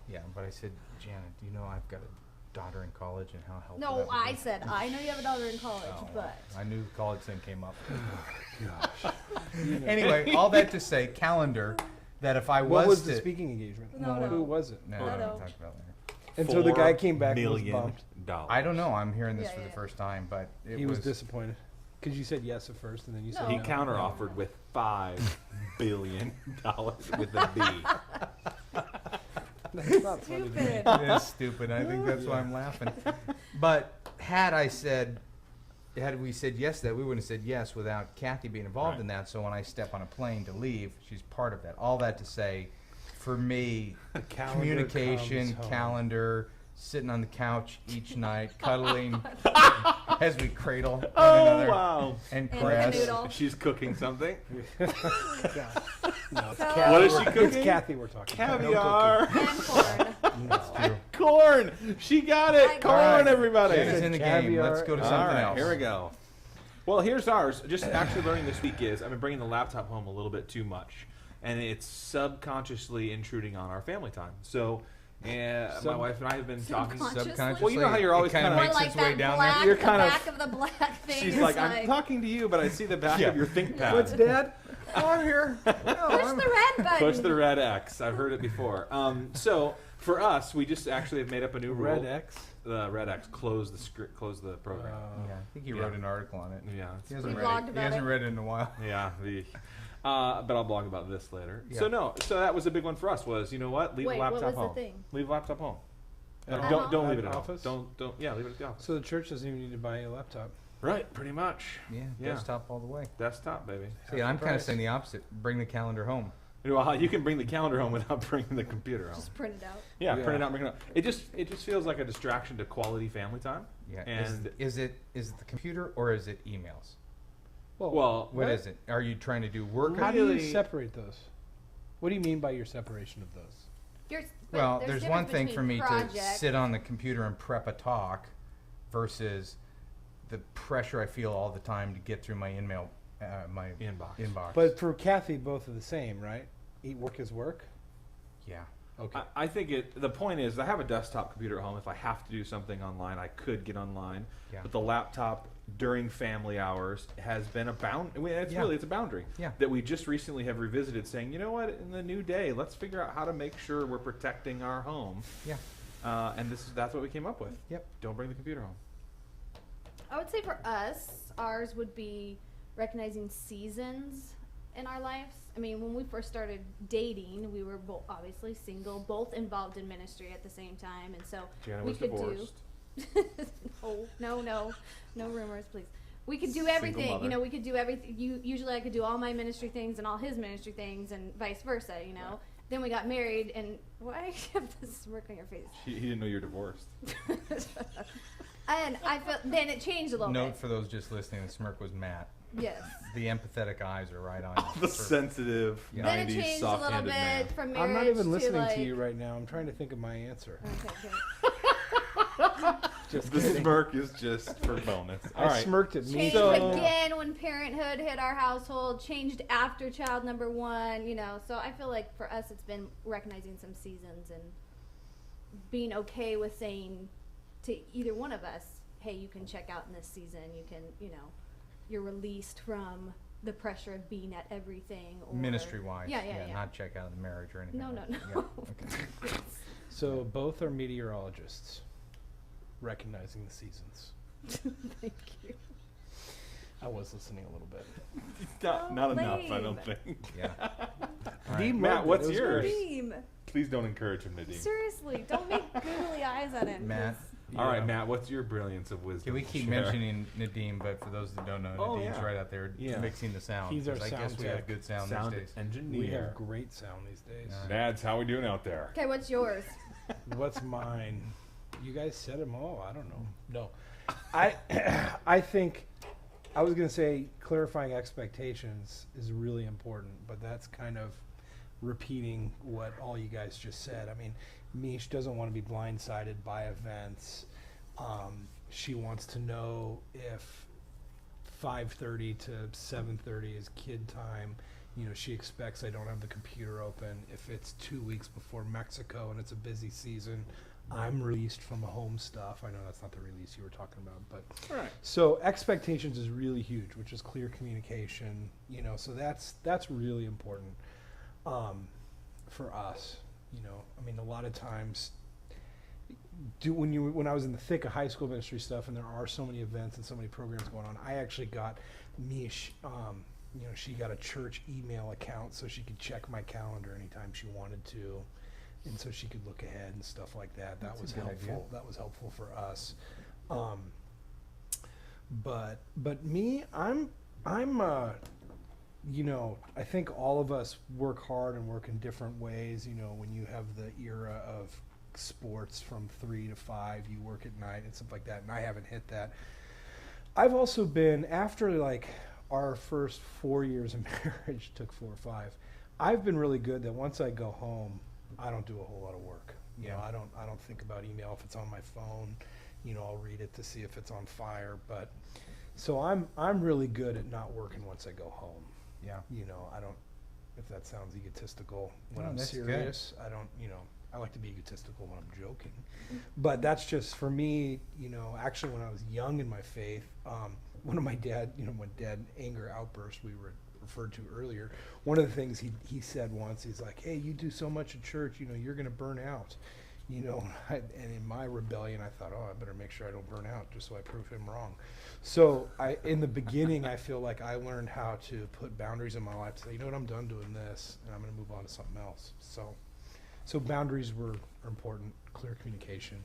Yeah, but I said, Jana, do you know I've got a daughter in college and how helpful No, that would I be?" said I know you have a daughter in college, Oh, but I knew the college thing came up. Gosh. Anyway, all that to say, calendar, that if I What was to... the speaking engagement? No, no. Who was it? No, No, we'll no. talk about that. Until the guy came back and was $4 million. bumped. I don't know. I'm hearing this Yeah, for yeah. the first time, but it He was disappointed. Because you said yes at first, and then you said No. He no. counter offered with $5 billion with a B. That's not funny to me. stupid. It is stupid. I think that's why I'm laughing. But had we said yes to that, we wouldn't have said yes without Kathy being involved Right. in that. So when I step on a plane to leave, she's part of that. All that to say, for me, calendar communication, comes home. calendar, sitting on the couch each night, cuddling as we cradle one Oh, another wow. and And caress. canoodle. She's cooking something. No, it's So- Kathy. What is she It's cooking? Kathy we're talking about. No Caviar. And corn. That's true. Corn. She got it. Like Corn, corn. everybody. Jana's in the game. Caviar. Let's go to All something All right, else. here we go. Well, here's ours. Just actually learning this week is I've been bringing the laptop home a little bit too much, and it's subconsciously intruding on our family time. So, my wife and I have been talking. Subconsciously? Well, you know how you're always it kind of kinda- makes More like its way that down black, there. You're the kind of- back of the black thing. She's is like, I'm talking to you, but I see the back Yeah. of your ThinkPad. What's Dad? Oh, I'm here. Push the red button. Push the red X. I've heard it before. So for us, we just actually have made up a new rule. Red X? The red X. Close the script. Close the program. Yeah, I think he Yeah. wrote an article on it. Yeah. it's He hasn't, We read blogged it. He about hasn't it. read it in a while. Yeah, but I'll blog about this later. Yeah. So that was a big one for us. Was, you know what? Leave Wait, the what laptop was the home. thing? Leave the laptop home. At Don't home? leave it at office? home. Don't. Yeah, leave it at the office. So the church doesn't even need to buy you a laptop. Right, pretty much. Yeah, Yeah. desktop all the way. Desktop, baby. See, I'm kind of price. saying the opposite. Bring the calendar home. Well, you can bring the calendar home without bringing the computer home. Just print it out. Yeah, Yeah. print it out, bring it up. It just feels like a distraction to quality family time. Yeah. And is it the computer or is it emails? well, What is it? Are you trying to do work? How do you Really- separate those? What do you mean by your separation of those? Well, there's one thing difference for me between to project- sit on the computer and prep a talk versus the pressure I feel all the time to get through my my Inbox. But for Kathy, both are the same, right? Work is work? yeah. Okay. I think the point is I have a desktop computer at home. If I have to do something online, I could get online. Yeah. But the laptop during family hours has been a it's a boundary Yeah. that we just recently have revisited, saying, you know what, in the new day, let's figure out how to make sure we're protecting our home. Yeah. And that's what we came up with. Yep. Don't bring the computer home. I would say for us, ours would be recognizing seasons in our lives. I mean, when we first started dating, we were both obviously single, both involved in ministry at the same time, and so Jana we was could divorced. no rumors, please. We could do Single everything. mother. You know, we could do everything. Usually I could do all my ministry things and all his ministry things, and vice versa. You know. Then we got married, and why do you have this smirk on your face? He didn't know you're divorced. And I felt then it changed a little Note bit. for those just listening, the smirk was Matt. Yes. The empathetic eyes are right on. The For- sensitive Yeah. Then it 90s changed a little soft-handed bit man. from marriage I'm not even listening like, to you right now. I'm trying to think of my answer. Okay, good. Just The kidding. smirk is just for bonus. All I right. smirked at me. Changed So- again when parenthood hit our household. Changed after child number 1. You know, so I feel like for us, it's been recognizing some seasons and being okay with saying to either one of us, "Hey, you can check out in this season. You can, you know, you're released from the pressure of being at everything." Or Ministry-wise. Yeah. Not check out of the marriage or anything. No, like no, that. no. Yeah, okay. So both are meteorologists, recognizing the seasons. Thank you. I was listening a little bit. Not enough, I lame. don't think. Yeah. All Dean right. Matt, loved it. what's It was yours? great. Beam. Please don't encourage him, Nadine. Seriously, don't make googly eyes at him. Matt, All right, Yeah. Matt, what's your brilliance of wisdom? Can we keep Share. mentioning Nadim? But for those that don't know, Oh, Nadim's yeah. right out there Yeah. mixing the sound. He's our 'cause I guess sound we have tech. good sound, Sound these days. engineer. We have great sound these days. Dads, how we doing out there? Okay, what's yours? What's mine? You guys said them all. I don't know. No, I think I was gonna say clarifying expectations is really important, but that's kind of repeating what all you guys just said. I mean, Mish doesn't want to be blindsided by events. She wants to know if 5:30 to 7:30 is kid time. You know, she expects I don't have the computer open. If it's 2 weeks before Mexico and it's a busy season, I'm released from the home stuff. I know that's not the release you were talking about, but All right. so expectations is really huge, which is clear communication. You know, so that's really important for us. You know, I mean, a lot of times, when I was in the thick of high school ministry stuff, and there are so many events and so many programs going on, I actually got Mish. You know, she got a church email account so she could check my calendar anytime she wanted to, and so she could look ahead and stuff like that. That That's was a good helpful. idea. That was helpful for us. But me, I'm you know, I think all of us work hard and work in different ways. You know, when you have the era of sports from 3 to 5, you work at night and stuff like that, and I haven't hit that. I've also been, after like our first 4 years of marriage, took 4 or 5, I've been really good that once I go home, I don't do a whole lot of work. You know, I don't think about email if it's on my phone. You know, I'll read it to see if it's on fire. But so I'm really good at not working once I go home. Yeah. You know, I don't, if that sounds egotistical when No, I'm that's good. serious, I don't, you know, I like to be egotistical when I'm joking. But that's just for me, you know, actually when I was young in my faith, one of my dad, you know, when dad anger outbursts we were referred to earlier, one of the things he said once, he's like, hey, you do so much at church, you know, you're going to burn out. You know, and in my rebellion, I thought, oh, I better make sure I don't burn out just so I prove him wrong. So in the beginning, I feel like I learned how to put boundaries in my life to say, you know what, I'm done doing this, and I'm going to move on to something else. So boundaries are important, clear communication,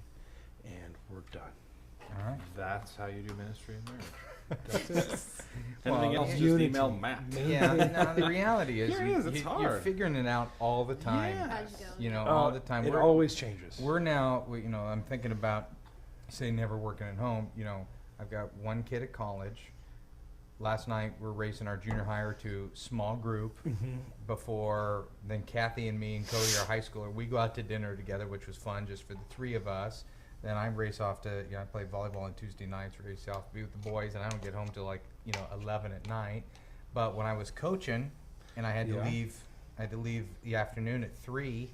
and we're done. All right. That's how you do ministry in marriage. That's it. Anything Well, else, just unity. email Matt. Yeah, no, the reality is, Yeah, it is, it's you're hard. figuring it out all the time. Yeah. As you go. You know, all the time. It We're- always changes. We're now, you know, I'm thinking about, say, never working at home. You know, I've got one kid at college. Last night, we're racing our junior hire to small group. Before then, Kathy and me and Cody, our high schooler, we go out to dinner together, which was fun just for the 3 of us. Then I race off to, you know, I play volleyball on Tuesday nights, race off to be with the boys, and I don't get home till like, you know, 11 at night. But when I was coaching, and I had to leave the afternoon at 3.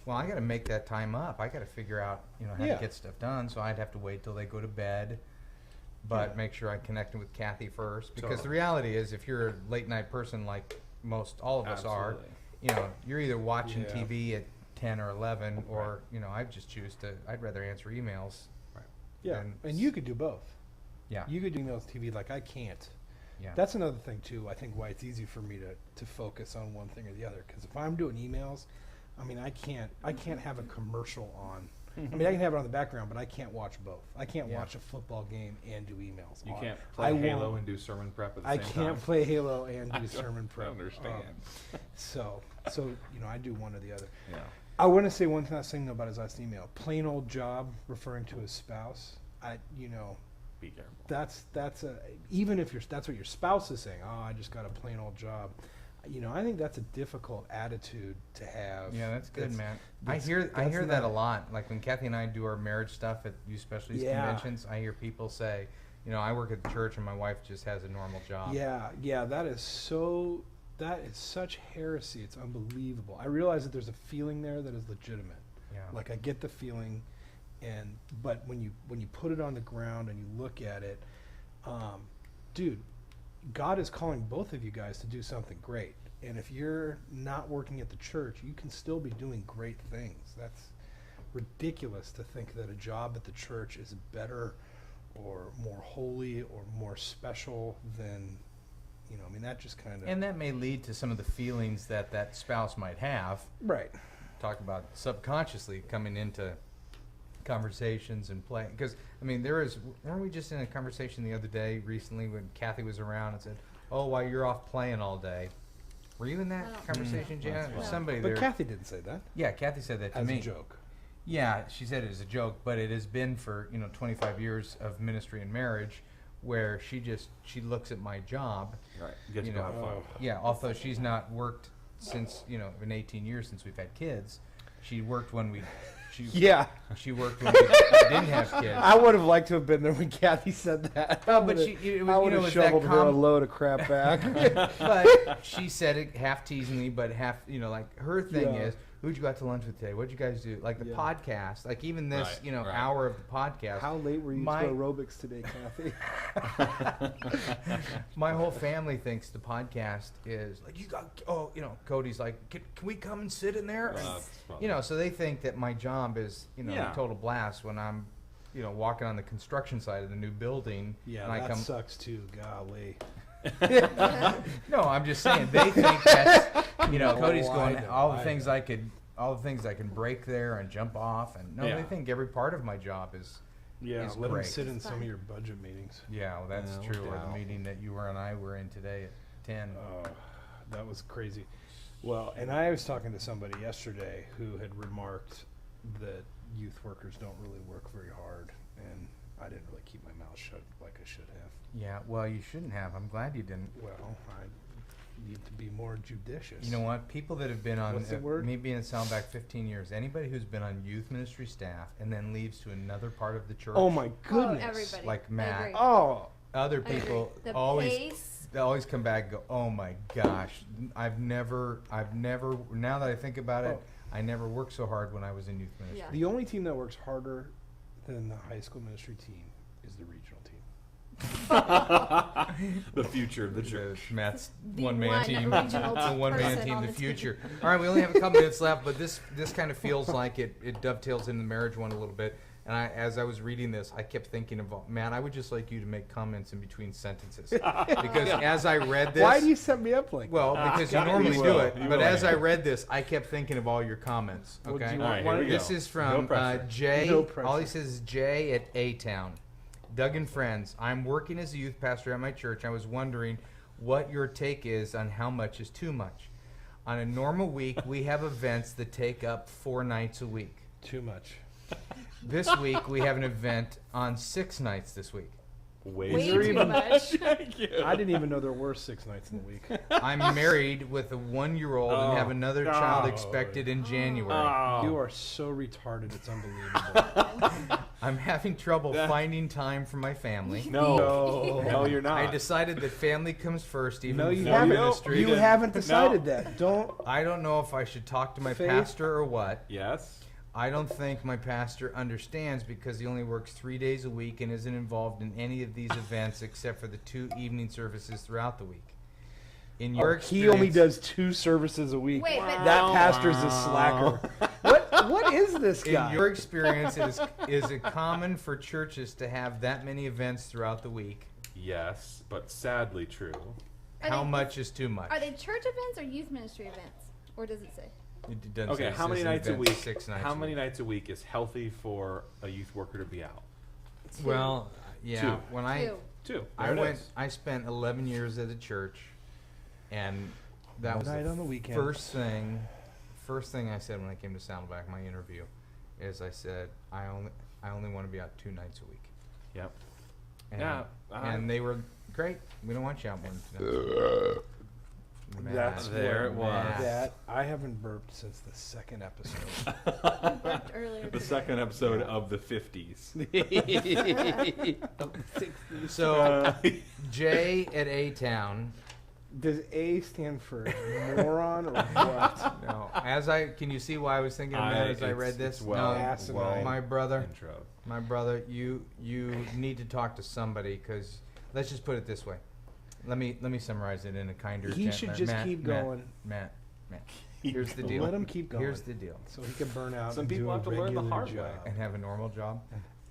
Well, I got to make that time up. I got to figure out, you know, how Yeah. to get stuff done. So I'd have to wait till they go to bed, but make sure I connected with Kathy first. Because the reality is, if you're a late night person like most all of us are, Absolutely. you know, you're either watching Yeah. TV at 10 or 11, or you know, I just choose to. I'd rather answer emails. Yeah, and you could do both. Yeah. You could do emails, TV, like I can't. Yeah. That's another thing too. I think why it's easy for me to focus on one thing or the other. Because if I'm doing emails, I mean, I can't have a commercial on. I mean, I can have it on the background, but I can't watch both. I can't Yeah. watch a football game and do emails. You on. can't I play Halo won't- and do sermon prep at the I same can't time. play Halo and I do don't sermon prep. understand. So you know, I do one or the other. Yeah. I want to say one last thing about his last email. Plain old job, referring to his spouse. You know, Be careful. that's a, even if that's what your spouse is saying. Oh, I just got a plain old job. You know, I think that's a difficult attitude to have. Yeah, that's good, man. I that's- hear that's that not- a lot. Like when Kathy and I do our marriage stuff at youth specialties Yeah. conventions, I hear people say, you know, I work at the church and my wife just has a normal job. Yeah, that is such heresy. It's unbelievable. I realize that there's a feeling there that is legitimate. Yeah. Like I get the feeling, but when you put it on the ground and you look at it, dude, God is calling both of you guys to do something great. And if you're not working at the church, you can still be doing great things. That's ridiculous to think that a job at the church is better or more holy or more special than, you know, I mean, that just kind of... And that may lead to some of the feelings that spouse might have. Right. Talk about subconsciously coming into conversations and play. Because I mean, weren't we just in a conversation the other day recently when Kathy was around and said, "Oh, while you're off playing all day." Were you in that conversation, Jana? No. Somebody But there. Kathy didn't say that Yeah, Kathy said that to as me. a joke. Yeah, she said it as a joke, but it has been for 25 years of ministry and marriage, where she looks at my job. Right. Get to You go know, have fun. Yeah, although she's not worked since in 18 years since we've had kids. She worked when Yeah. she worked when we didn't have kids. I would have liked to have been there when Kathy said that. Oh, but I would have was shoveled that her a load of crap back. But she said it half teasingly, but half, like her thing Yeah. is, who'd you go out to lunch with today? What'd you guys do? Like the Yeah. podcast, like even this, Right, right. hour of the podcast. How late were you My- to aerobics today, Kathy? My whole family thinks the podcast is like, Cody's like, can we come and sit in there? Well, And, that's funny. so they think that my job is, Yeah. a total blast when I'm, walking on the construction side of the new building. Yeah, and I that come, sucks too. Golly. No, I'm just saying they think that's Cody's I going know, all the I things know. all the things I can break there and jump off, and no, Yeah. they think every part of my job is Yeah, is let great. them sit in It's some of fun. your budget meetings. Yeah, well, that's No true. Or the doubt. meeting that you and I were in today at 10. Oh, that was crazy. Well, and I was talking to somebody yesterday who had remarked that youth workers don't really work very hard, and I didn't really keep my mouth shut like I should have. Yeah, well, you shouldn't have. I'm glad you didn't. Well, I need to be more judicious. You know what? People that have been on What's the word? me being in Saddleback 15 years, anybody who's been on youth ministry staff and then leaves to another part of the church, Oh my Oh, goodness. everybody. Like I Matt. agree. Oh, other I agree. people The always pace. they always come back and go, "Oh my gosh, I've never now that I think about it, Oh. I never worked so hard when I was in youth ministry." Yeah. the only team that works harder than the high school ministry team is the regional team. The future of the church. Matt's The one man one team, regional the one man person team, on the the team. future. All right, we only have a couple minutes left, but this kind of feels like it dovetails in the marriage one a little bit. And as I was reading this, I kept thinking of, man, I would just like you to make comments in between sentences, because as I read this, Why do you set me up like well, that? because you God, normally you do will. it, You but will. as I read this, I kept thinking of all your comments. Well, do Okay, you All want- right, here we this go. is from No pressure. Jay. No All pressure. he says is Jay at A-Town. Doug and friends, I'm working as a youth pastor at my church. I was wondering what your take is on how much is too much. On a normal week, we have events that take up 4 nights a week. Too much. This week, we have an event on 6 nights this week. Way Way there too even- much. Thank you. I didn't even know there were 6 nights in the week. I'm married with a 1-year-old and have another child Oh. expected in January. You are so retarded, it's unbelievable. I'm having trouble finding time for my family. No, no, you're not. I decided that family comes first, even No, you before haven't. ministry. You haven't decided that. Don't. I don't know if I should talk to my Faith. pastor or what. Yes. I don't think my pastor understands because he only works 3 days a week and isn't involved in any of these events except for the 2 evening services throughout the week. In your He only experience- does 2 services a week. Wait, but That pastor's a slacker. What is this In guy? your experience, is it common for churches to have that many events throughout the week? Yes, but sadly true. Are How they- much is too much? Are they church events or youth ministry events? Or does it say? It doesn't Okay, say. It how many says nights a events week? 6 nights. How a many week. nights a week is healthy for a youth worker to be out? Well, yeah. 2. When I 2. 2. I There it went. is. I spent 11 years at a church, and that One was night the on the weekend. first thing I said when I came to Saddleback, my interview, is I said I only want to be out 2 nights a week. Yep. And, Yeah, and they were great. We don't want you out more than 2 nights. That's There it was. That I haven't burped since the 2nd episode. Worked earlier The today. second episode of the 50s. So Jay at A-Town. Does A stand for moron or what? No, can you see why I was thinking of that as I read this? It's well, No, Asinine. my brother. intro. My brother, you need to talk to somebody because let's just put it this way. Let me summarize it in a kinder. He should gentler- just Matt, keep Matt, going. Matt. Here's the deal. Let him keep going. Here's the deal. So he can burn out. Some and people do a have to learn the regular hard job. way. And have a normal job.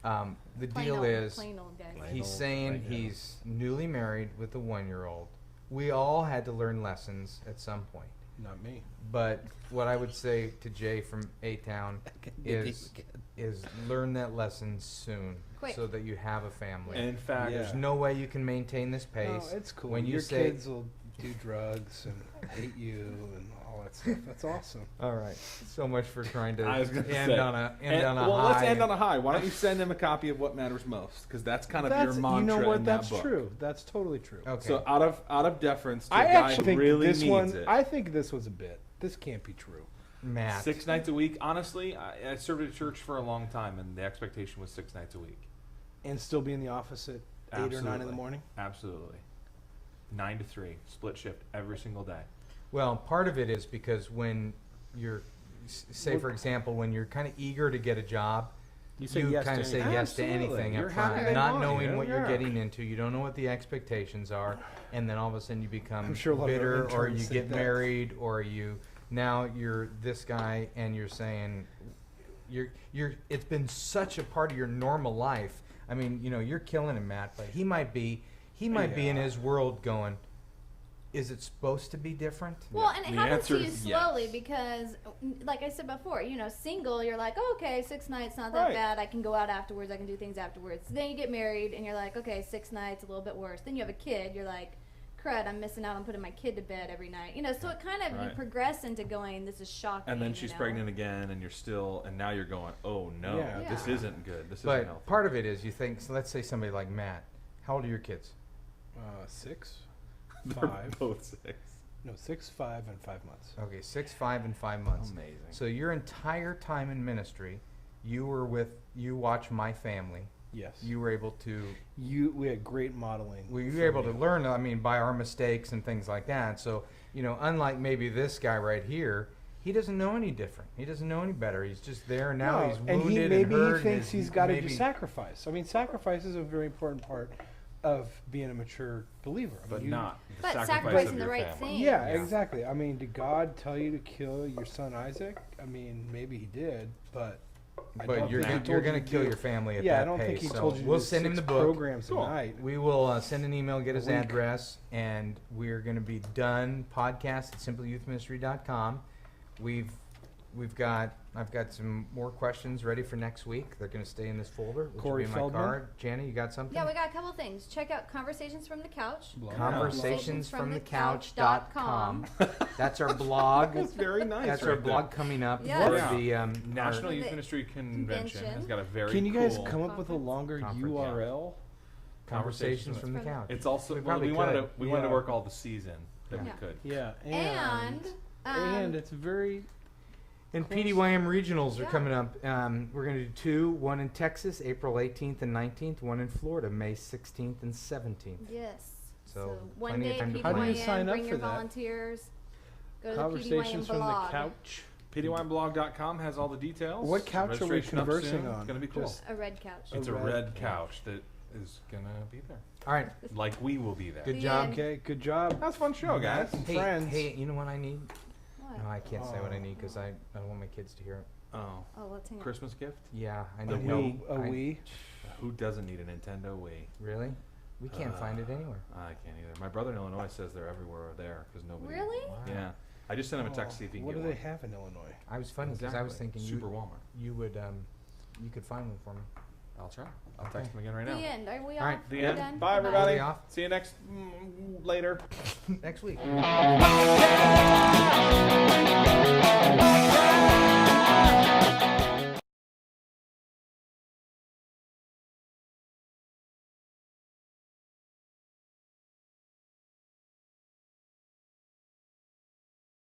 The Plain deal old- is plain old guy. Plain he's old saying regular. he's newly married with a 1-year-old. We all had to learn lessons at some point. Not me. But what I would say to Jay from A-Town is learn that lesson soon, Quick. so that you have a family. And in fact, Yeah. There's no way you can maintain this pace. No, it's cool. When you Your say, kids will do drugs and hate you and all that stuff. That's awesome. all right, so much for trying to I was gonna end say, on a high. well, let's end on a high. Why don't you send him a copy of What Matters Most? Because that's kind of your mantra you know what? in That's that book. true. That's totally true. Okay. So out of deference to I a guy actually who think really this needs one. it. I think this was a bit. This can't be true. Matt. 6 nights a week. Honestly, I served at a church for a long time, and the expectation was 6 nights a week. And still be in the office at 8 or 9 in the Absolutely. morning. Absolutely. 9 to 3, split shift every single day. Well, part of it is because when you're, say for example, when you're kind of eager to get a job, You say yes kind to of say anything. yes to Absolutely. anything You're up front, happy they not want knowing you. what you're Yeah. getting into. You don't know what the expectations are, and then all of a sudden you become I'm sure a lot of our bitter, or interns you said get that. married, or now you're this guy, and you're saying you're. It's been such a part of your normal life. I mean, you're killing him, Matt, but he might be in Yeah. his world going, is it supposed to be different? Well, and it The happens answer to you is slowly yes. because, like I said before, single, you're like, oh, okay, 6 nights, not that Right. bad. I can go out afterwards. I can do things afterwards. Then you get married, and you're like, okay, 6 nights, a little bit worse. Then you have a kid. You're like, crud, I'm missing out on putting my kid to bed every night. So it kind of, you Right. progress into going, this is shocking. And then she's pregnant again, and and now you're going, oh no, Yeah. this Yeah. isn't good. This isn't But healthy. part of it is you think. So let's say somebody like Matt. How old are your kids? 6, They're 5. both 6. No, 6, 5, and 5 months. Okay, 6, 5, and 5 months. Amazing. So your entire time in ministry, you watch My Family. Yes. You were able to. We had great modeling. We for were able to you. learn. I mean, by our mistakes and things like that. So unlike maybe this guy right here, he doesn't know any different. He doesn't know any better. He's just there now. No, He's and wounded maybe hurt. he thinks he's got to do maybe- sacrifice. I mean, sacrifice is a very important part of being a mature believer. I But mean, not the But sacrifice sacrificing of the your right family. thing. Yeah, Yeah. exactly. I mean, did God tell you to kill your son Isaac? I mean, maybe he did, but I But don't you're think he gonna, told you're you gonna to kill do- your family at Yeah, that I don't pace. think he so told you to we'll do send him 6 the book. programs Cool. a night. We will send an email, get his week. address, and we're going to be done. Podcast at simpleyouthministry.com. I've got some more questions ready for next week. They're going to stay in this folder, which Corey will be my Feldman? card. Jana, you got something? Yeah, we got a couple things. Check out Conversations from the Couch. Conversationsfromthecouch.com. That's our blog. That's very nice. That's right our there. blog coming up Yeah. for Yeah. the National Our- Youth Ministry Convention has Convention. got a very Can you guys cool come up with a longer Conference, yeah. URL? Conversations from the From the- Couch. It's also We well, probably we wanted could. to Yeah. work all the season that Yeah. we could. Yeah, And it's very And Close. PDYM regionals are Yeah. coming up. We're going to do 2, one in Texas, April 18th and 19th, one in Florida, May 16th and 17th. yes. So, one plenty of day time to PDYM, How do you sign up bring for your that? volunteers. Go to the Conversations PDYM from the blog. Couch. PDYblog.com has all the details. What couch are we Registration up conversing soon. on? It's going to be cool. Just- A red couch. It's a red red couch that is going to be there. All right. Like we will be there. Good The job. end. Okay, good job. That's a fun show, guys. Hey, Friends. hey, you know what I need? What? No, I can't say what I need because Oh. I don't want my kids to hear it. Oh. Oh, let's hang on. Christmas gift? Yeah, I The need Wii. A Wii. Who doesn't need a Nintendo Wii? Really? We can't find it anywhere. I can't either. My brother in Illinois says they're everywhere there because nobody. Really? Wow. Yeah. I just sent him a text to see if he can What get do one. they have in Illinois? I was funny because I was Exactly. thinking Super Walmart. you would you could find one for me. I'll try. I'll text him again right The now. end. Are we All off? right, The We're end. done? Bye, Bye-bye. everybody. Are we off? See you next later. Next week. Yeah.